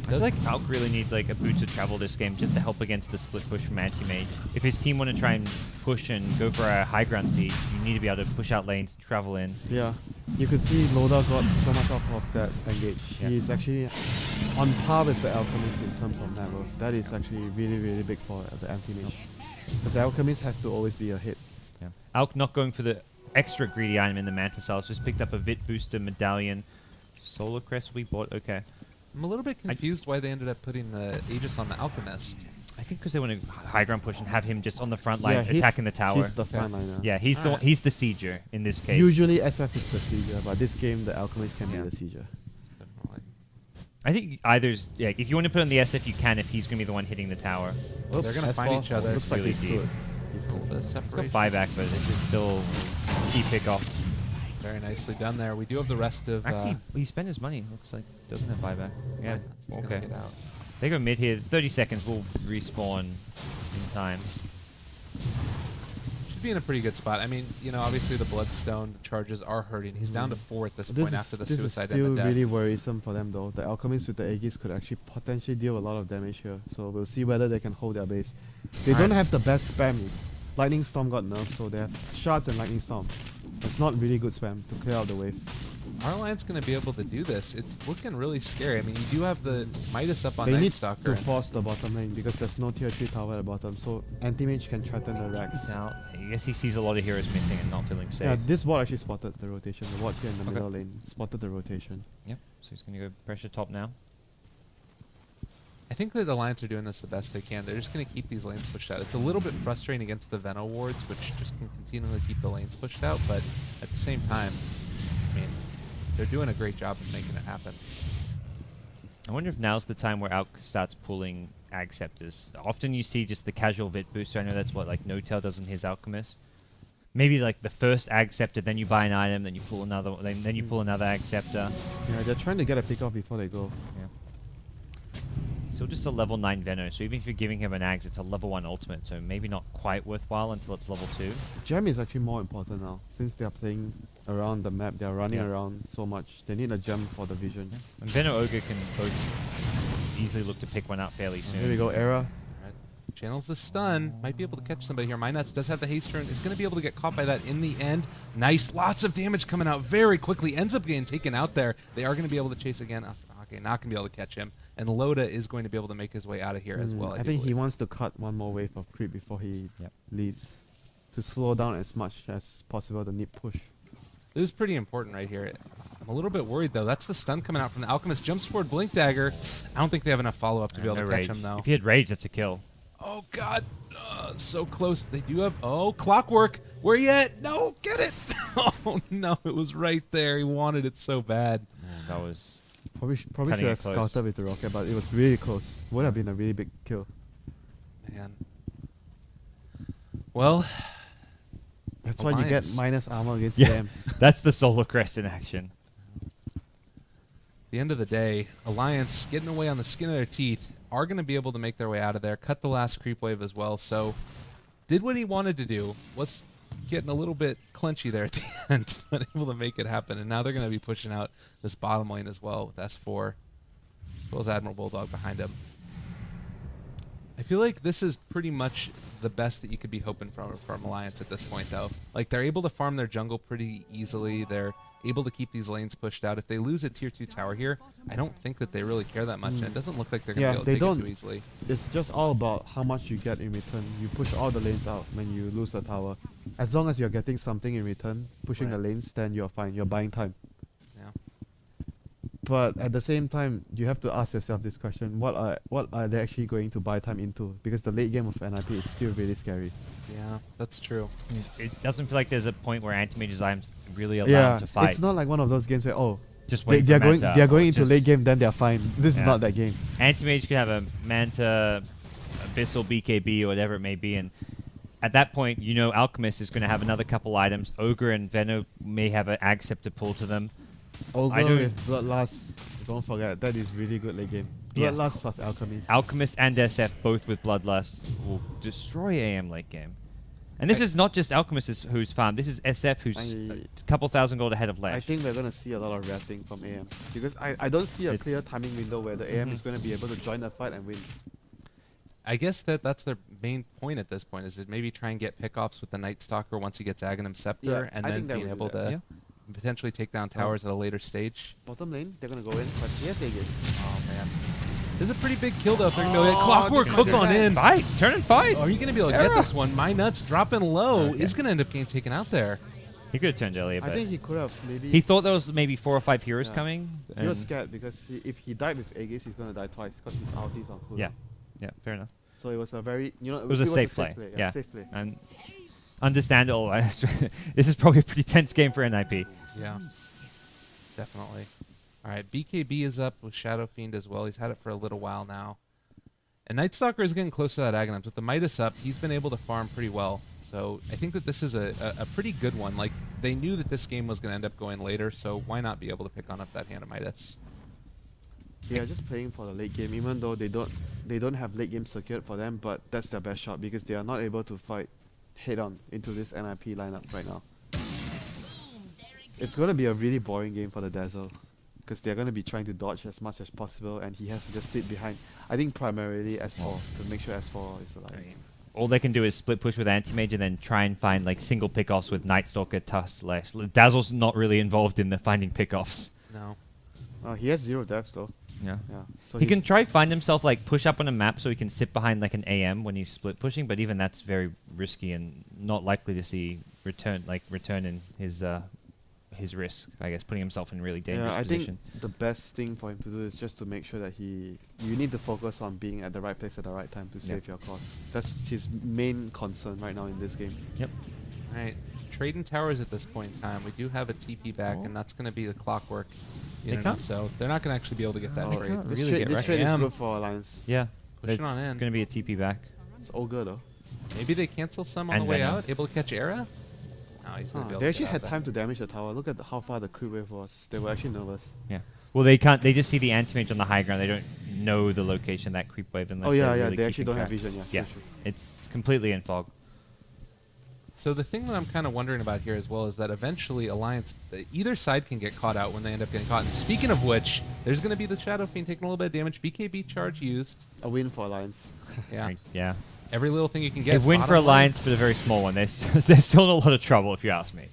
I feel like Alk really needs like a boost of travel this game just to help against the split push from Anti-Mage. If his team want to try and push and go for a high ground siege, you need to be able to push out lanes, travel in. Yeah, you could see Loda got so much off of that engage. Yeah. He's actually on par with the Alchemist in terms of net worth. That is actually really, really big for the Anti-Mage. Because the Alchemist has to always be a hit. Yeah. Alk not going for the extra greedy item in the Mantis Cells, just picked up a Vit Booster medallion. Solar Crest we bought, okay. I'm a little bit confused why they ended up putting the Aegis on the Alchemist. I think because they want to high ground push and have him just on the front Yeah, lines he's- attacking the tower. He's the frontliner. Yeah, he's Alright. he's the sieger in this case. Usually SF is the Sieger, but this game the Alchemist can Yeah. be the Sieger. Definitely. I think either's yeah. If you want to put on the SF, you can. If he's going to be the one hitting the tower, They're going to find each other. Looks like really he's deep. good. He's The good. it's got separation. buyback, but this is still key pick off. Very nicely done there. We do have the rest of... Actually, he spent his money. Looks like doesn't have buyback. Yeah, he's gonna okay. get out. They go mid here. 30 seconds. We'll respawn in time. Should be in a pretty good spot. I mean, you know, obviously the Bloodstone charges are hurting. He's down to 4 at this point after the this suicide is and still the death. really worrisome for them though. The Alchemist with the Aegis could actually potentially deal a lot of damage here. So we'll see whether they can hold their base. They don't have the best spam. Lightning Storm got nerfed, so they have Shards and Lightning Storm. It's not really good spam to clear out the wave. Our line's going to be able to do this. It's looking really scary. I mean, you do have the Midas up on They Night need Stalker. to and- force the bottom lane because there's no tier 3 tower at the bottom. So Anti-Mage can threaten the racks. He's out. I guess he sees a lot of heroes missing and not feeling safe. Yeah, this ward actually spotted the rotation. The ward here in the Okay. middle lane spotted the rotation. Yep. So he's going to go pressure top now. I think that the Alliance are doing this the best they can. They're just going to keep these lanes pushed out. It's a little bit frustrating against the Veno wards, which just can continually keep the lanes pushed out. But at the same time, I mean, they're doing a great job of making it happen. I wonder if now's the time where Alk starts pulling Ag Scepters. Often you see just the casual Vit booster. I know that's what like No-Tail does in his Alchemist. Maybe like the first Ag Scepter, then you buy an item, then you pull another, then you pull another Ag Scepter. Yeah, they're trying to get a pick off before they go. Yeah. Still just a level 9 Veno, so even if you're giving him an Ags, it's a level 1 ultimate, so maybe not quite worthwhile until it's level 2. Gem is actually more important now. Since they are playing around the map, they are running Yeah. around so much. They need a gem for the vision. And Veno Ogre can both easily look to pick one up fairly soon. Here we go, Era. Alright, channels the stun. Might be able to catch somebody here. MyNuts does have the haste turn. Is going to be able to get caught by that in the end. Nice. Lots of damage coming out very quickly. Ends up getting taken out there. They are going to be able to chase again. Okay, not going to be able to catch him. And Loda is going to be able to make his way out of here as well. I think he wants to cut one more wave of creep before he Yep. leaves. To slow down as much as possible the NiP push. This is pretty important right here. I'm a little bit worried, though. That's the stun coming out from the Alchemist. Jumps forward, Blink Dagger. I don't think they have enough follow-up to be able No to catch rage. him, though. If he had Rage, that's a kill. Oh, God. So close. They do have... Oh, Clockwork. Where you at? No, get it. Oh, no. It was right there. He wanted it so bad. That was... Probably Cutting should it have close. scouted with the rocket, but it was really close. Would have been a really big kill. Man. Well... That's why you get Alliance. minus armor against Yeah. them. That's the Solar Crest in action. At the end of the day, Alliance getting away on the skin of their teeth are going to be able to make their way out of there. Cut the last creep wave as well. So did what he wanted to do. Was getting a little bit clenchy there at the end, but able to make it happen. And now they're going to be pushing out this bottom lane as well with S4, as well as Admiral Bulldog behind him. I feel like this is pretty much the best that you could be hoping from Alliance at this point, though. Like, they're able to farm their jungle pretty easily. They're able to keep these lanes pushed out. If they lose a tier 2 tower here, I don't think that they really care that much. And it doesn't look like they're going to be able to take it too easily. It's just all about how much you get in return. You push all the lanes out when you lose a tower. As long as you're getting something in return, pushing the lanes, then you're fine. You're buying time. Yeah. But at the same time, you have to ask yourself this question: what are they actually going to buy time into? Because the late game of NiP is still really scary. Yeah, that's true. It doesn't feel like there's a point where Anti-Mage's items really allow him to fight. It's not like one of those games where Just they, waiting they're for going Manta, they're or going into just- late game, then they're fine. This is Yeah. not that game. Anti-Mage could have a Manta, Abyssal, BKB, or whatever it may be, and at that point, you know Alchemist is going to have another couple items. Ogre and Veno may have an Ag Scepter pull to them. Ogre don't- with Bloodlust, don't forget, that is really good late game. Yes. Bloodlust plus Alchemy. Alchemist and SF, both with Bloodlust, will destroy AM late game. And this is not just Alchemist who's farmed. This is SF who's a couple thousand gold ahead of I Lash. think we're going to see a lot of ratting from AM. Because I don't see a It's- clear timing window where the AM is going to be able to join the fight and win. I guess that's their main point at this point, is to maybe try and get pickoffs with the Night Stalker once he gets Aghanim Scepter, Yeah, and I then think they being will able do that. to potentially take down towers at a later stage. Bottom lane, they're going to go in, but yes, again. Oh, man. This is a pretty big kill, though. If they're going to be able to Oh, Clockwork this hook might be on bad. in. Fight! Turn and fight! Are you going to be able to get this one? My Nuts dropping low Okay. is going to end up getting taken out there. He could have turned earlier, I but think he could have maybe... he thought there was maybe 4 or 5 heroes Yeah. coming. He was and- scared because if he died with Aegis, he's going to die twice because his ulti's on cooldown. Yeah, yeah, fair enough. So it was a very, It was a safe play. Yeah, safe play. and understandable. This is probably a pretty tense game for NiP. Yeah, definitely. All right, BKB is up with Shadow Fiend as well. He's had it for a little while now. And Night Stalker is getting close to that Aghanim. With the Midas up, he's been able to farm pretty well. So I think that this is a pretty good one. Like, they knew that this game was going to end up going later, so why not be able to pick on up that hand of Midas? They are just playing for the late game, even though they don't have late game secured for them, but that's their best shot because they are not able to fight head on into this NiP lineup right now. It's going to be a really boring game for the Dazzle because they're going to be trying to dodge as much as possible and he has to just sit behind. I think primarily S4 to make sure S4 is alive. All they can do is split push with Anti-Mage and then try and find like single pickoffs with Night Stalker, Tusk, Lash. Dazzle's not really involved in the finding pickoffs. No. He has 0 deaths though. Yeah. Yeah. So He he's- can try find himself like push up on a map so he can sit behind like an AM when he's split pushing, but even that's very risky and not likely to see return in his risk. I guess putting himself in a really dangerous I position. think the best thing for him to do is just to make sure that you need to focus on being at the right place at the right time to save your cause. That's his main concern right now in this game. Yep. All right. trading towers at this point in time. We do have a TP back, and that's going to be the clockwork. They In can't- so they're not going to actually be able to get that they trade. can't This really trade, get this wrecked. trade is Damn. good for Alliance. Yeah. Pushing It's on in. going to be a TP back. It's all good though. Maybe they cancel some on And the way Venom. out. Able to catch Era? No, he's going to be able They to actually get out had there. time to damage the tower. Look at how far the creep wave was. They were actually nervous. Yeah. Well, they can't. They just see the anti-mage on the high ground. They don't know the location of that creep wave unless Oh yeah, they're yeah. really They actually keeping don't have track. vision. Yeah. Yeah. True, true. It's completely in fog. So the thing that I'm kind of wondering about here as well is that eventually Alliance, either side can get caught out when they end up getting caught. And speaking of which, there's going to be the Shadow Fiend taking a little bit of damage. BKB charge used. A win for Alliance. Yeah. Right, yeah. Every little thing you can get. They win for bottom line. Alliance, but a very small one. They're still in a lot of trouble, if you ask me.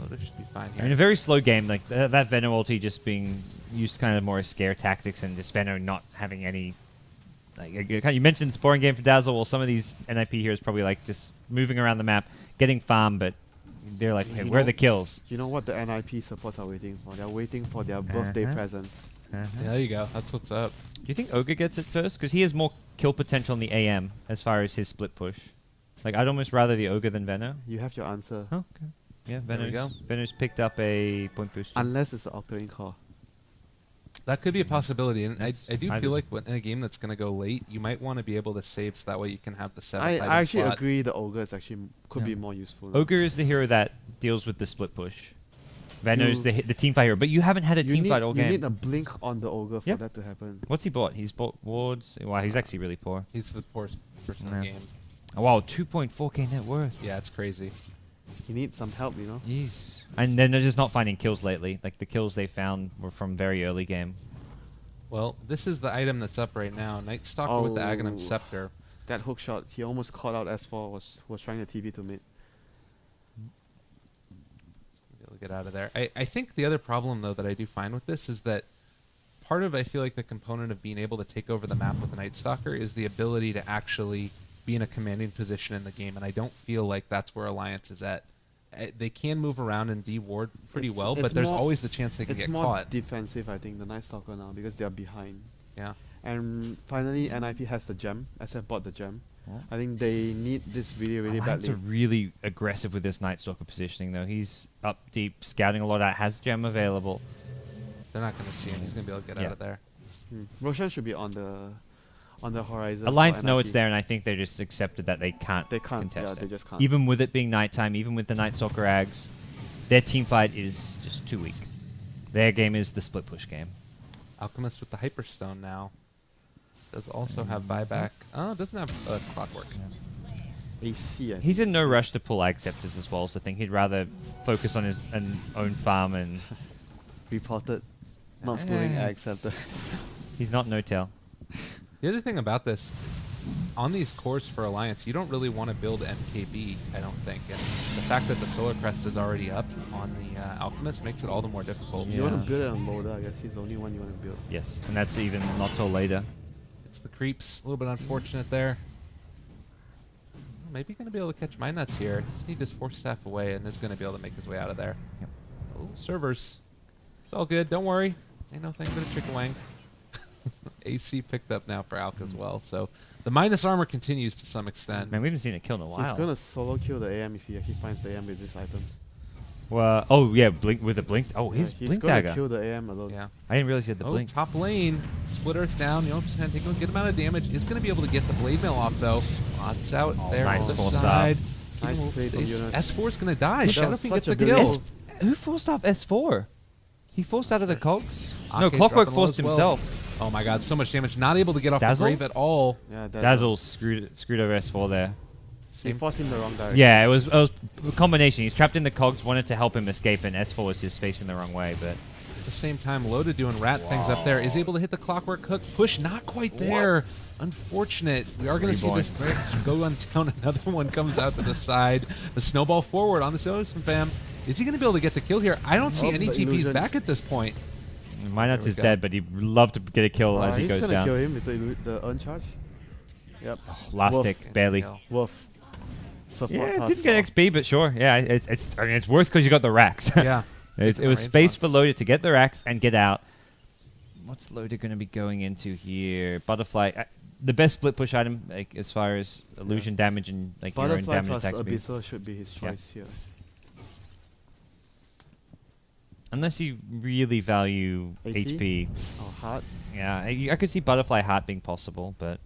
Lotus should be fine I mean, a here. very slow game, like that Venom ulti just being used kind of more as scare tactics, and just Venom not having any. Like you mentioned scoring game for Dazzle. Well, some of these NiP heroes probably like just moving around the map, getting farm, but they're like, hey, You where are know- the kills? You know what the NiP supports are waiting for? They're waiting for their birthday Uh-huh. presents. Yeah, there you go. That's what's up. Do you think Ogre gets it first? Because he has more kill potential in the AM as far as his split push. Like, I'd almost rather the Ogre than Veno. You have your answer. Oh, okay. Yeah, There we go. Veno's picked up a point booster. Unless it's an Octarine core. That could be a possibility, and I That's- do I feel just- like when, in a game that's going to go late, you might want to be able to save so that way you can have the 7th I item actually slot. agree the Ogre is actually could be Yeah. more useful. Ogre is the hero that deals with the split push. Veno's You- the team fight hero, but you haven't had a You team need, fight all you game. need a blink on the Ogre for Yep. that to happen. What's he bought? He's bought wards. Wow, he's actually really poor. He's the poorest person in Yeah. the game. Oh, wow, 2.4k net worth. Yeah, it's crazy. He needs some help, you know. Jeez. And then they're just not finding kills lately. Like, the kills they found were from very early game. Well, this is the item that's up right now. Night Stalker with the Aghanim Oh. Scepter. That hook shot, he almost caught out S4. Was trying to TP to mid. Be able to get out of there. I think the other problem, though, that I do find with this is that part of, I feel like, the component of being able to take over the map with the Night Stalker is the ability to actually be in a commanding position in the game, and I don't feel like that's where Alliance is at. They can move around and de-ward pretty well, but it's there's more- always the chance they can It's get more caught. defensive, I think, the Night Stalker now because they are behind. Yeah. And finally, NiP has the gem. SF bought the gem. Oh. I think they need this really, really Alliance badly. are really aggressive with this Night Stalker positioning, though. He's up deep, scouting a lot out, has gem available. They're not going to see him. He's going to be able to get Yeah. out of there. Roshan should be on the horizon. for Alliance know it's NiP. there, and I think they just accepted that they can't, They can't. contest Yeah, it. they just can't. Even with it being nighttime, even with the Night Stalker Ags, their team fight is just too weak. Their game is the split push game. Alchemist with the Hyperstone now. Does also have buyback. Oh, it doesn't have... Oh, it's Clockwork. AC. I He's think. in no rush to pull Ag Scepters as well, so I think he'd rather focus on his own farm, and Reported. Not pulling Eh. accepted. he's not no-tail. The other thing about this, on these cores for Alliance, you don't really want to build MKB, I don't think. And the fact that the Solar Crest is already up on the Alchemist makes it all the more difficult. You want Yeah. to build it on loader, I guess he's the only one you want to build. Yes, and that's even not till later. It's the creeps. A little bit unfortunate there. Maybe going to be able to catch my nuts here. Just need his Force Staff away and is going to be able to make his way out of there. Yep. Oh, servers. It's all good. Don't worry. Ain't no thing but a chicken wing. AC picked up now for Alk as well. So the minus armor continues to some extent. Man, we haven't seen it kill in a while. He's gonna solo kill the AM if he actually finds the AM with these items. Well, oh yeah, blink with a blink. Oh, Yeah, he's blink gonna dagger. kill the AM alone. Yeah. I didn't realize he had the Oh, blink. top lane. Split Earth down. You know, just going to take a good amount of damage. Is going to be able to get the Blade Mail off, though. Lots out there nice on the full side. Nice play from Yunus. S4 is going to die. But that Shadow was Fiend gets the such a kill. delay. Who forced off S4? He forced out of the cogs? No, Ake Clockwork dropping low forced as well. himself. Oh my god, so much damage. Not able to get off Dazzle? the grave at all. Yeah, Dazzle screwed over S4 there. He Same forced him the wrong direction. Yeah, it was a combination. He's trapped in the cogs, wanted to help him escape, and S4 was just facing the wrong way. But At the same time, Loda doing rat things up there. Is able to hit the Clockwork hook. Push not quite there. Unfortunate. We are going to see this bridge go on down. Another one comes out to the side. The snowball forward on the Soderson fam. Is he going to be able to get the kill here? I don't see Oh, any the TPs illusion. back at this point. Minus we is go. dead, but he'd love to get a kill as he he's goes gonna down. kill him with the earn charge. Yep. Last Wolf. tick, barely. Kill. Worth. Support Yeah, it task didn't get force. XP, but sure. Yeah, I mean, it's worth because you got the racks. Yeah. it was space for Loader to get the racks and get out. What's Loader going to be going into here? Butterfly. The best split push item, like as far as illusion damage and like your own Butterfly damage plus attack speed. Abyssal should be his Yeah. choice here. Unless you really value AC? HP. Oh, heart. Yeah, I could see Butterfly Heart being possible, but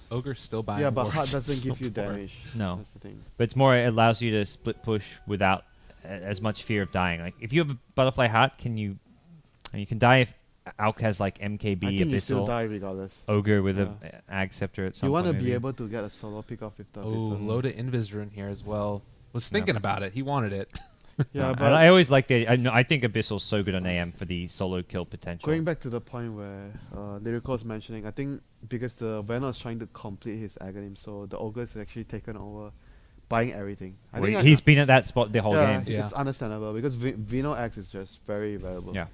Ogre's still buying Yeah, but wards. heart doesn't give you Support. damage. No. That's the thing. but it's more, it allows you to split push without as much fear of dying. Like, if you have a Butterfly Heart, you can die if Alk has like MKB, I think you still Abyssal, die regardless. Ogre with Yeah. a Ag Scepter at some You point. want to be maybe. able to get a solo pick off with the Oh, Abyssal. load of Invis Rune here as well. Was Yeah. thinking about it. He wanted it. Yeah, And but I always like the. I think Abyssal's so good on AM for the solo kill potential. going back to the point where Lyrical was mentioning, I think because the Venom is trying to complete his Aghanim, so the Ogre is actually taken over, buying everything. I think He's been at that spot the whole yeah, game. Yeah. it's understandable because Vino X is just very valuable. Yeah.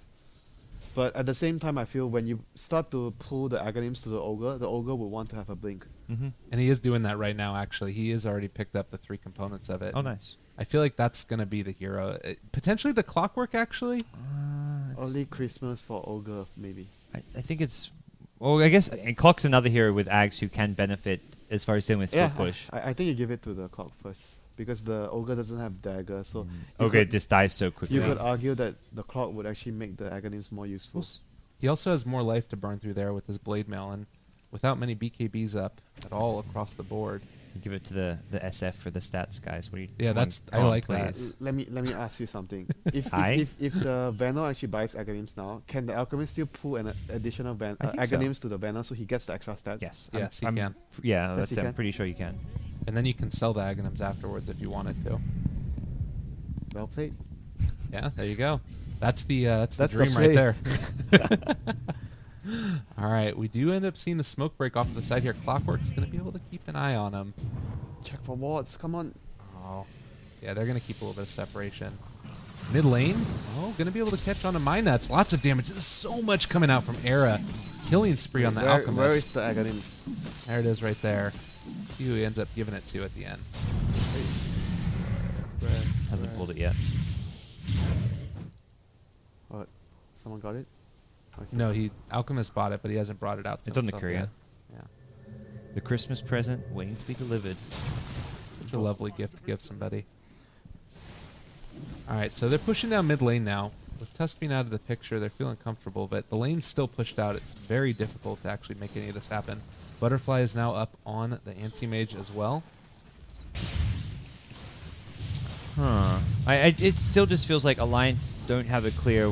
But at the same time, I feel when you start to pull the Aghanims to the Ogre will want to have a blink. Mm-hmm. And he is doing that right now, actually. He has already picked up the 3 components of it. Oh, nice. I feel like that's going to be the hero. Potentially the Clockwork, actually. Early Christmas for Ogre, maybe. I think it's. Well, I guess and Clock's another hero with Ags who can benefit as far as dealing with split push. I think you give it to the Clock first because the Ogre doesn't have dagger, so you Okay, it could- just dies so quickly. you could argue that the Clock would actually make the Aghanims more useful. He also has more life to burn through there with his Blade Mail, and without many BKBs up at all across the board. You give it to the SF for the stats, guys. What do you? Yeah, come that's- on, I come on, like that. please. Let me ask you something. If Hi? if the Banner actually buys Aghanims now, can the Alchemist still pull an additional I think so. Aghanims to the Banner so he gets the extra stat? Yes. Yes, he can. Yeah, Yes, he I'm can. pretty sure you can. And then you can sell the Aghanims afterwards if you wanted to. Well played. Yeah, there you go. That's the That's the dream play. right there. All right, we do end up seeing the smoke break off to the side here. Clockwork's going to be able to keep an eye on him. Check for wards. Come on. Oh, yeah, they're going to keep a little bit of separation. Mid lane, oh, going to be able to catch on to my nuts. Lots of damage. There's so much coming out from Era. Killing spree on the Alchemist. Where is the Aghanims? There it is right there. See who he ends up giving it to at the end. Hasn't pulled it yet. What? Someone got it? Okay. No, Alchemist bought it, but he hasn't brought it out to It's on the himself courier. yet. Yeah. The Christmas present waiting to be delivered. Such a lovely gift to give somebody. All right, so they're pushing down mid lane now. With Tusk being out of the picture, they're feeling comfortable, but the lane's still pushed out. It's very difficult to actually make any of this happen. Butterfly is now up on the anti-mage as well. Huh. It still just feels like Alliance don't have a clear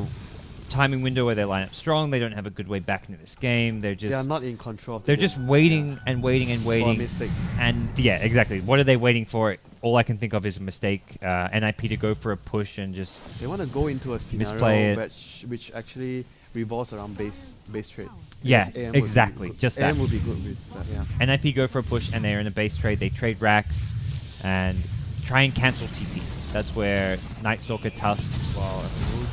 timing window where they line up strong. They don't have a good way back into this game. They're just They are not in control of the they're game. just waiting and waiting and For a waiting. mistake. And yeah, exactly. What are they waiting for? All I can think of is a mistake. NiP to go for a push and just They want to go into a Misplay scenario it. which actually revolves around base trade. yeah, Because AM would be exactly, good- just that. AM would be good with that. Yeah. NiP go for a push and they're in a base trade. They trade racks and try and cancel TPs. That's where Night Stalker Tusk. Wow.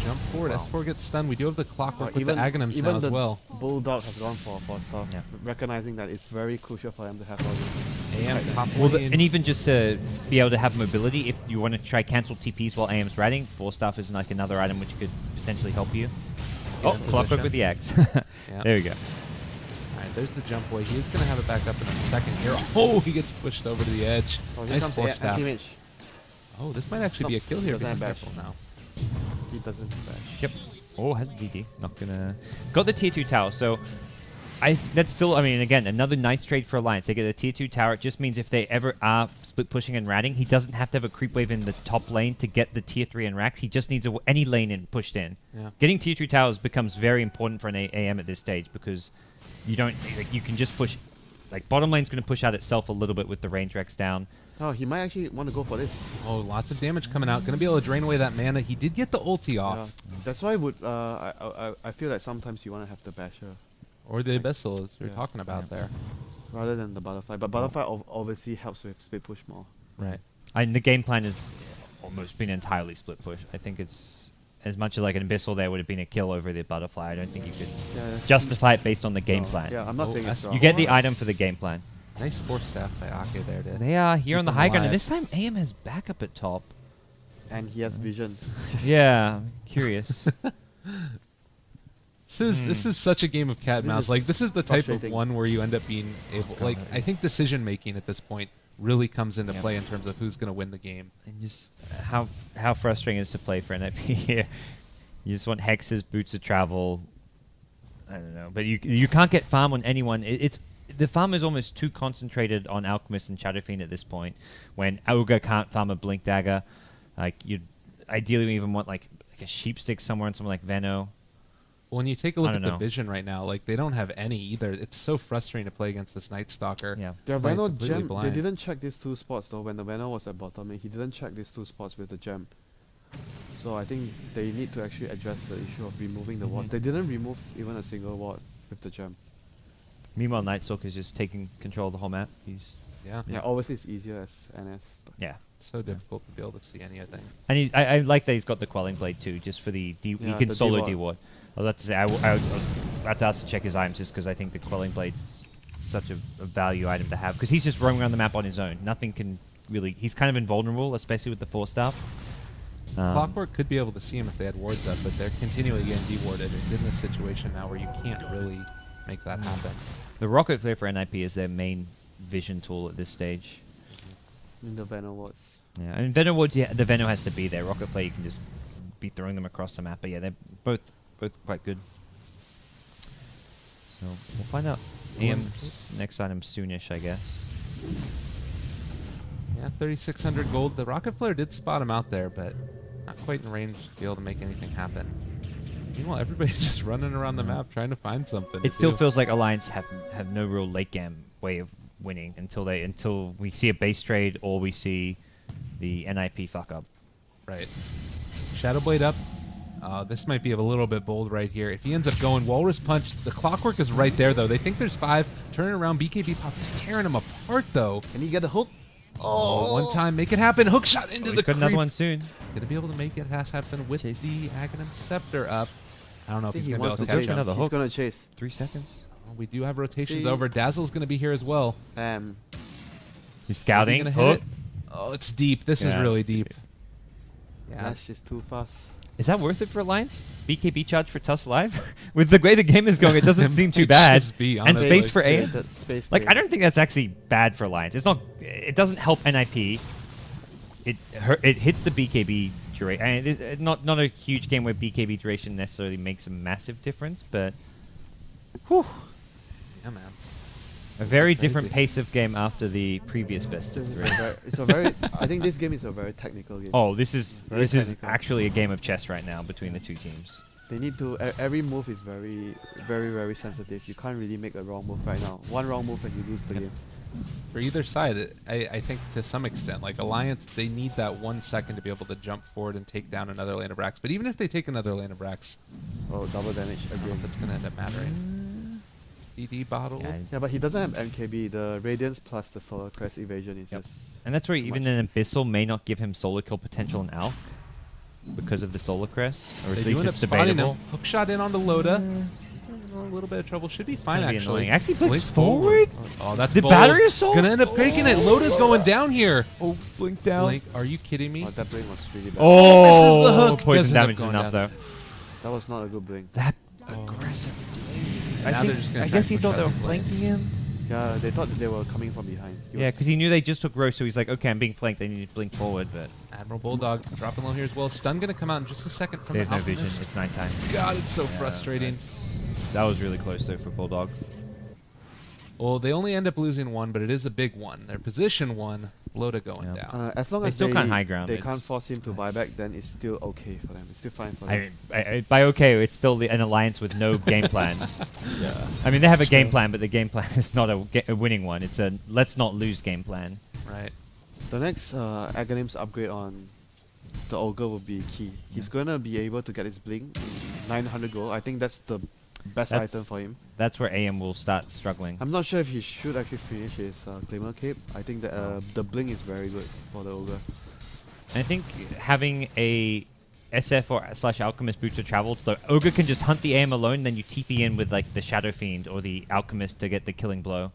Jump forward. Wow. S4 gets stunned. We do have the Clockwork with Even- the Aghanims even now as the well. Bulldog has gone for stuff, Yeah. recognizing that it's very crucial for them to have all this. AM top Well, lane. and even just to be able to have mobility, if you want to try cancel TPs while AM's ratting, Force Staff is like another item which could potentially help you. Oh, position. Clockwork with the Axe. Yeah. There we go. All right, there's the jump boy. He is going to have it back up in a second here. Oh, he gets pushed over to the edge. Oh, here Nice comes force staff. anti-mage. Oh, this might actually be a kill here if Doesn't he's have bash. careful now. He doesn't bash. Yep. Oh, has a DD. Not gonna. Got the tier 2 tower, so that's still, I mean, again, another nice trade for Alliance. They get a tier 2 tower. It just means if they ever are split pushing and ratting, he doesn't have to have a creep wave in the top lane to get the tier 3 and racks. He just needs any lane in pushed in. Yeah. Getting tier 2 towers becomes very important for an AM at this stage because you don't, like, you can just push, like, bottom lane's going to push out itself a little bit with the range rex down. Oh, he might actually want to go for this. Oh, lots of damage coming out. Going to be able to drain away that mana. He did get the ulti Yeah. off. That's why I feel like sometimes you want to have the basher Or the Abyssal, as we were Yeah. talking about there. rather than the butterfly. But butterfly obviously helps with split push more. Right. And the game plan has almost been entirely split push. I think it's, as much as like an Abyssal there would have been a kill over the butterfly, I don't think you could Yeah. justify it based on the game No. plan. Yeah, I'm not Oh, saying it's that's- wrong. You get the item for the game plan. Nice force staff by Ake there. They are here on the Keep high them ground, and alive. this time AM has backup at top. And he has vision. Yeah, I'm curious. This is such a game of cat and This mouse. is Like, this is the type of frustrating. one where you end up being able. Like, I think decision making at this point really comes into Yeah. play in terms of who's going to win the game. And just how frustrating it is to play for NiP here. You just want hexes, boots of travel. I don't know, but you can't get farm on anyone. It's the farm is almost too concentrated on Alchemist and Shadowfiend at this point. When Ogre can't farm a Blink Dagger, like you ideally even want like a Sheepstick somewhere and someone like Veno. When you take a look I at don't the know. vision right now, like they don't have any either. It's so frustrating to play against this Night Stalker. Yeah. Their Playing Veno completely gem, they blind. didn't check these 2 spots though when the Veno was at bottom and he didn't check these 2 spots with the gem. So I think they need to actually address the issue of removing the wards. They didn't remove even a single ward with the gem. Meanwhile, Night Stalker is just taking control of the whole map. He's Yeah. Yeah, obviously it's easier as NS. But yeah. It's so difficult to be able to see anything. And I like that he's got the Quelling Blade too, just for the he Yeah, can the solo D-ward. D-ward. I was about to say I was about to ask to check his items just because I think the Quelling Blade's such a value item to have because he's just roaming around the map on his own. Nothing can really. He's kind of invulnerable, especially with the 4-staff. Clockwork could be able to see him if they had wards up, but they're continually getting dewarded. It's in this situation now where you can't really make that happen. The Rocket Flare for NiP is their main vision tool at this stage. in the Veno wards. Yeah, I mean Veno wards, yeah, the Veno has to be there. Rocket Flare, you can just be throwing them across the map. But yeah, they're both quite good. So we'll find out AM's next item soonish, I guess. Yeah, 3,600 gold. The Rocket Flare did spot him out there, but not quite in range to be able to make anything happen. Meanwhile, everybody's just running around the map trying to find something. It to still do. feels like Alliance have no real late game way of winning until we see a base trade or we see the NiP fuck up. Right. Shadowblade up. This might be a little bit bold right here. If he ends up going Walrus Punch, the Clockwork is right there, though. They think there's 5. Turning around, BKB Pop is tearing him apart, though. Can he get the hook? Oh, one time, make it happen. Hook shot into Oh, the he's got another creep. one soon. Gonna be able to make it happen with Chase. the Aghanim Scepter up. I don't know if I think he's he gonna be wants able to to catch chase. him. another He's hook. gonna chase. 3 seconds. Oh, we do have rotations See? over. Dazzle's gonna be here as well. He's scouting. Gonna hit Hook. it. Oh, it's deep. This is Yeah, really it's deep. Yeah. Flash is too fast. Is that worth it for Alliance? BKB charge for Tusk Live? With the way the game is going, it doesn't seem too Might bad. just be, And honestly. space for A. Space Like, I created. don't think that's actually bad for Alliance. It's not. It doesn't help NiP. It hits the BKB duration. And it's not a huge game where BKB duration necessarily makes a massive difference, but whew, Yeah, man. a very Crazy. different pace of game after the previous best of 3. It's a very. I think this game is a very technical game. Oh, this is Very technical. actually a game of chess right now between the two teams. They need to. Every move is very, very, very sensitive. You can't really make a wrong move right now. One wrong move and you lose the Yep. game. For either side, I think to some extent, like Alliance, they need that 1 second to be able to jump forward and take down another lane of racks. But even if they take another lane of racks, Oh, double damage I don't know again. if it's going to end up mattering. DD bottle. Yeah, Yeah, but he doesn't have MKB. The Radiance plus the Solar Crest evasion is Yep. just. and that's where too even much. an Abyssal may not give him solo kill potential in Alk because of the Solar Crest, or They at do least end up it's spotting debatable. him. Hook shot in onto Loda. He's in a little bit of trouble. Should be fine, Gonna be actually. annoying. Actually blinks Blinks forward. Oh, that's The bold. battery assault? Gonna end up breaking it. Loda's going down here. Oh, blink down. Blink, are you kidding me? Oh, that blink was really bad. Oh, Misses the hook. Poison Doesn't end up damage is going enough down. though. That was not a good blink. That aggressive. Now they're just gonna I try guess and he push thought out they were these lanes. flanking him. Yeah, they thought they were coming from behind. He Yeah, was- because he knew they just took row, so he's like, okay, I'm being flanked. They need to blink forward, but Admiral Bulldog dropping low here as well. Stun gonna come out in just a second from they the have no vision. Alchemist. It's nighttime. God, it's so Yeah, frustrating. That was really close though for Bulldog. Well, they only end up losing 1, but it is a big one. Their position 1, Loda going Yeah. down. As long They as still can't high ground, they it's- can't force him to buy back, then it's still okay for them. It's still fine for them. By okay, it's still an alliance with no game plan. Yeah. I mean, they have a It's game true. plan, but the game plan is not a winning one. It's a let's not lose game plan. Right. The next Aghanim's upgrade on the Ogre will be key. He's gonna be able to get his blink in 900 gold. I think that's the best That's- item for him. That's where AM will start struggling. I'm not sure if he should actually finish his Claimer Cape. I think that the blink is very good for the Ogre. I think having a SF or / Alchemist boots of travel, so Ogre can just hunt the AM alone, then you TP in with like the Shadow Fiend or the Alchemist to get the killing blow.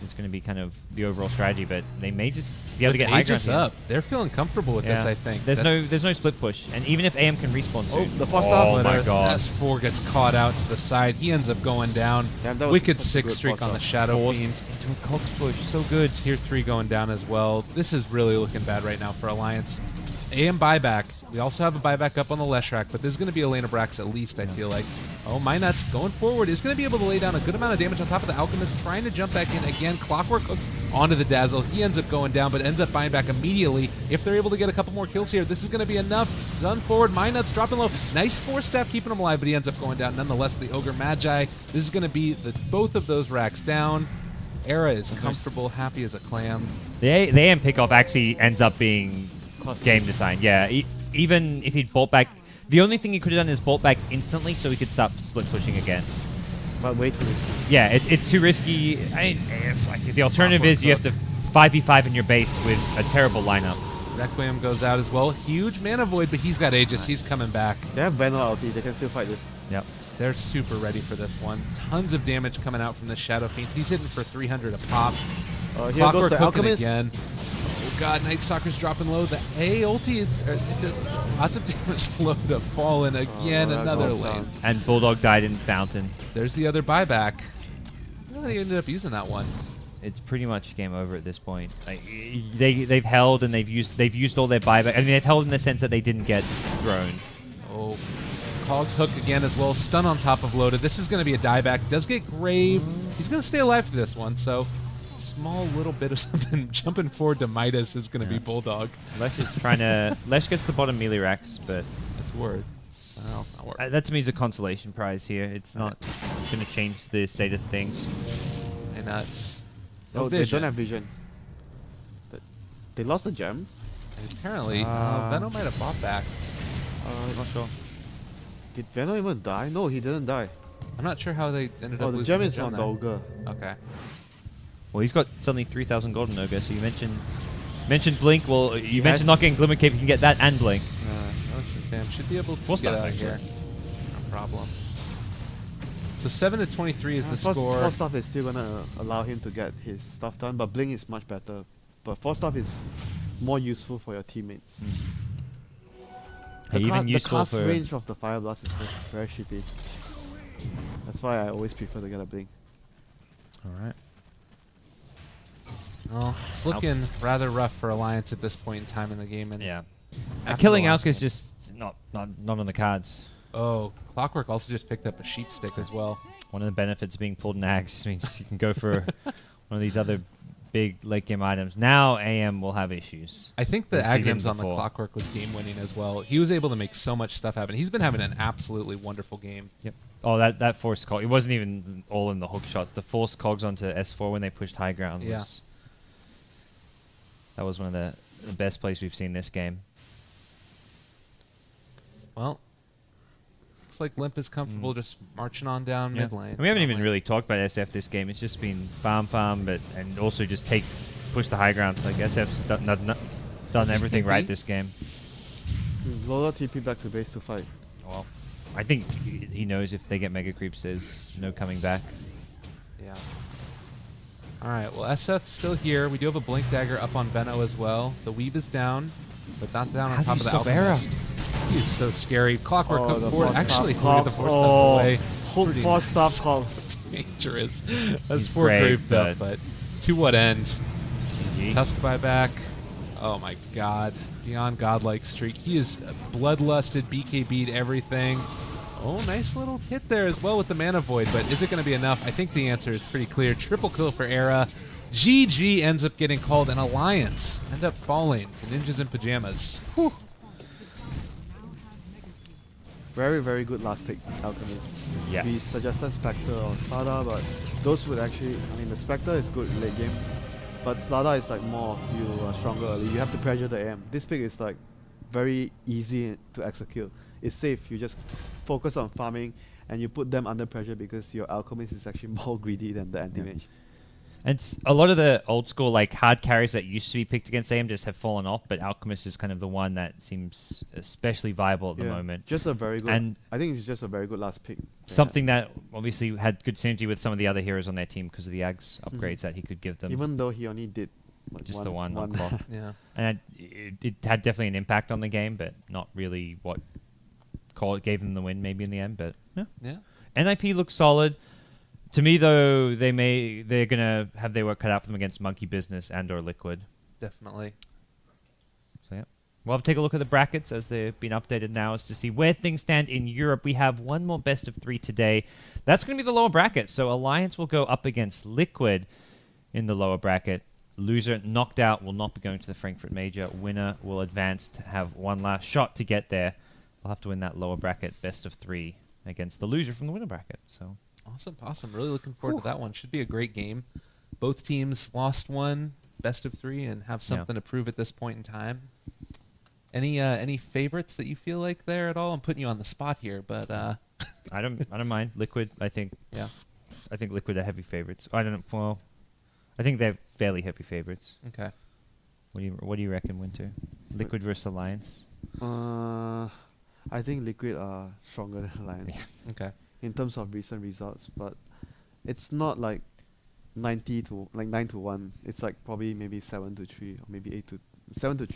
It's going to be kind of the overall strategy, but they may just be able to get high ground Aegis here. up. They're feeling comfortable with this, I think. There's That- no split push, and even if AM can respawn Oh, soon. the first oh half. my god! S4 gets caught out to the side. He ends up going down. Damn, that was Wicked such a 6 good streak first on the half. Shadow Forced Fiend. into a Cox push, so good. Tier 3 going down as well. This is really looking bad right now for Alliance. AM buyback. We also have a buyback up on the Leshrac, but this is going to be a lane of racks at least, I feel like. Oh, Minut's going forward is going to be able to lay down a good amount of damage on top of the Alchemist, trying to jump back in again. Clockwork hooks onto the Dazzle. He ends up going down, but ends up buying back immediately. If they're able to get a couple more kills here, this is going to be enough. Done forward. Minut's dropping low. Nice force staff keeping him alive, but he ends up going down. Nonetheless, the Ogre Magi. This is going to be both of those racks down. Era is comfortable, happy as a clam. The AM pickoff actually ends up being game design. Yeah, even if he'd bolt back, the only thing he could have done is bolt back instantly so he could stop split pushing again. But way too risky. Yeah, it's too risky. I mean, it's like the alternative is you have to 5v5 in your base with a terrible lineup. Requiem goes out as well. Huge mana void, but he's got Aegis. He's coming back. They have Venom ulti. They can still fight this. Yep. They're super ready for this one. Tons of damage coming out from the Shadow Fiend. He's hitting for 300 a pop. Here Clockwork goes the cooking Alchemist. again. Oh god, Night Stalker's dropping low. The A ulti is lots of damage low to Fallen again. that Another goes lane. down. And Bulldog died in Fountain. There's the other buyback. They ended up using that one. It's pretty much game over at this point. Like, they've held and they've used all their buyback. I mean, they've held in the sense that they didn't get thrown. Oh, Cog's hook again as well. Stun on top of Loda. This is going to be a dieback. Does get graved. He's going to stay alive for this one, so small little bit of something jumping forward to Midas is going to be Bulldog. Lesh is trying to... Lesh gets the bottom melee racks, but... That's word. Not word. That to me is a consolation prize here. It's not going to change the state of things. And that's... Oh, they vision. don't have vision. They lost the gem? And apparently, Venom might have bought back. Not sure. Did Venom even die? No, he didn't die. I'm not sure how they ended up Oh, the losing gem is on there. the Ogre. Okay. Well, he's got suddenly 3,000 gold in Ogre, so you mentioned Blink. Well, you Yes. mentioned not getting Glimmer Cape. You can get that and Blink. Listen, fam, should be able to Full get stop, out of actually. here. No problem. So 7-23 is the score. Force Staff is still gonna allow him to get his stuff done, but Blink is much better. But Force Staff is more useful for your teammates. Even The useful cast for... range of the Fire Blast is just very shitty. That's why I always prefer to get a Blink. All right. Well, it's looking rather rough for Alliance at this point in time in the game. And Yeah. after Killing the last Alka is game. just not on the cards. Oh, Clockwork also just picked up a sheep stick as well. One of the benefits of being pulled in Axe just means you can go for one of these other big late game items. Now AM will have issues. I think the As he did Agnums on the before. Clockwork was game winning as well. He was able to make so much stuff happen. He's been having an absolutely wonderful game. Yep. Oh, that forced cog. It wasn't even all in the hook shots. The forced cogs onto S4 when they pushed high ground Yeah. was... That was one of the best plays we've seen this game. Well, looks like Limp is comfortable just marching on down mid lane. And we haven't Bot even lane. really talked about SF this game. It's just been farm, but and also just push the high ground. Like SF's done everything right this game. Lola TP back to base to fight. Well, I think he knows if they get mega creeps, there's no coming back. Yeah. All right, well, SF still here. We do have a Blink Dagger up on Veno as well. The Weave is down, but not down on How do top you of the stop Era? Alchemist. He is so scary. Clockwork come the forward. Force Actually, Staff look at the Cogs. Force Staff away. Hook Pretty Force nice. Staff Cogs. Dangerous. That's He's 4 brave, graved up, but to what end? GG. Tusk buyback. Oh my god. Beyond godlike streak. He is bloodlusted, BKB'd everything. Oh, nice little hit there as well with the mana void, but is it going to be enough? I think the answer is pretty clear. Triple kill for Era. GG ends up getting called, and Alliance end up falling to Ninjas in Pajamas. Whew. Very, very good last pick, Alchemist. Yes. We suggested Spectre or Slada, but those would actually... I mean, the Spectre is good late game, but Slada is like more of you are stronger early. You have to pressure the AM. This pick is like very easy to execute. It's safe. You just focus on farming, and you put them under pressure because your Alchemist is actually more greedy than the anti-mage. And a lot of the old school like hard carries that used to be picked against AM just have fallen off, but Alchemist is kind of the one that seems especially viable at the moment. Just a very good... And I think it's just a very good last pick. something that obviously had good synergy with some of the other heroes on their team because of the Ags upgrades that he could give them. Even though he only did like Just the one on clock. Yeah. And it had definitely an impact on the game, but not really what gave them the win maybe in the end. But yeah. Yeah. NiP looks solid. To me, though, they're gonna have their work cut out for them against Monkey Business and or Liquid. Definitely. So yeah. We'll have to take a look at the brackets as they've been updated now as to see where things stand in Europe. We have one more best of 3 today. That's going to be the lower bracket. So Alliance will go up against Liquid in the lower bracket. Loser knocked out will not be going to the Frankfurt Major. Winner will advance to have one last shot to get there. They'll have to win that lower bracket best of 3 against the loser from the winner bracket. So Awesome. Really looking forward to that one. Should be a great game. Both teams lost one, best of 3, and have something to prove at this point in time. Any favorites that you feel like there at all? I'm putting you on the spot here, but I don't mind. Liquid, I think. Yeah. I think Liquid are heavy favorites. I don't know. Well, I think they're fairly heavy favorites. Okay. What do you reckon, Winter? Liquid versus Alliance? I think Liquid are stronger than Alliance Okay. in terms of recent results, but it's not like 9 to 1. It's like probably maybe 7 to 3 or maybe 7 to 3.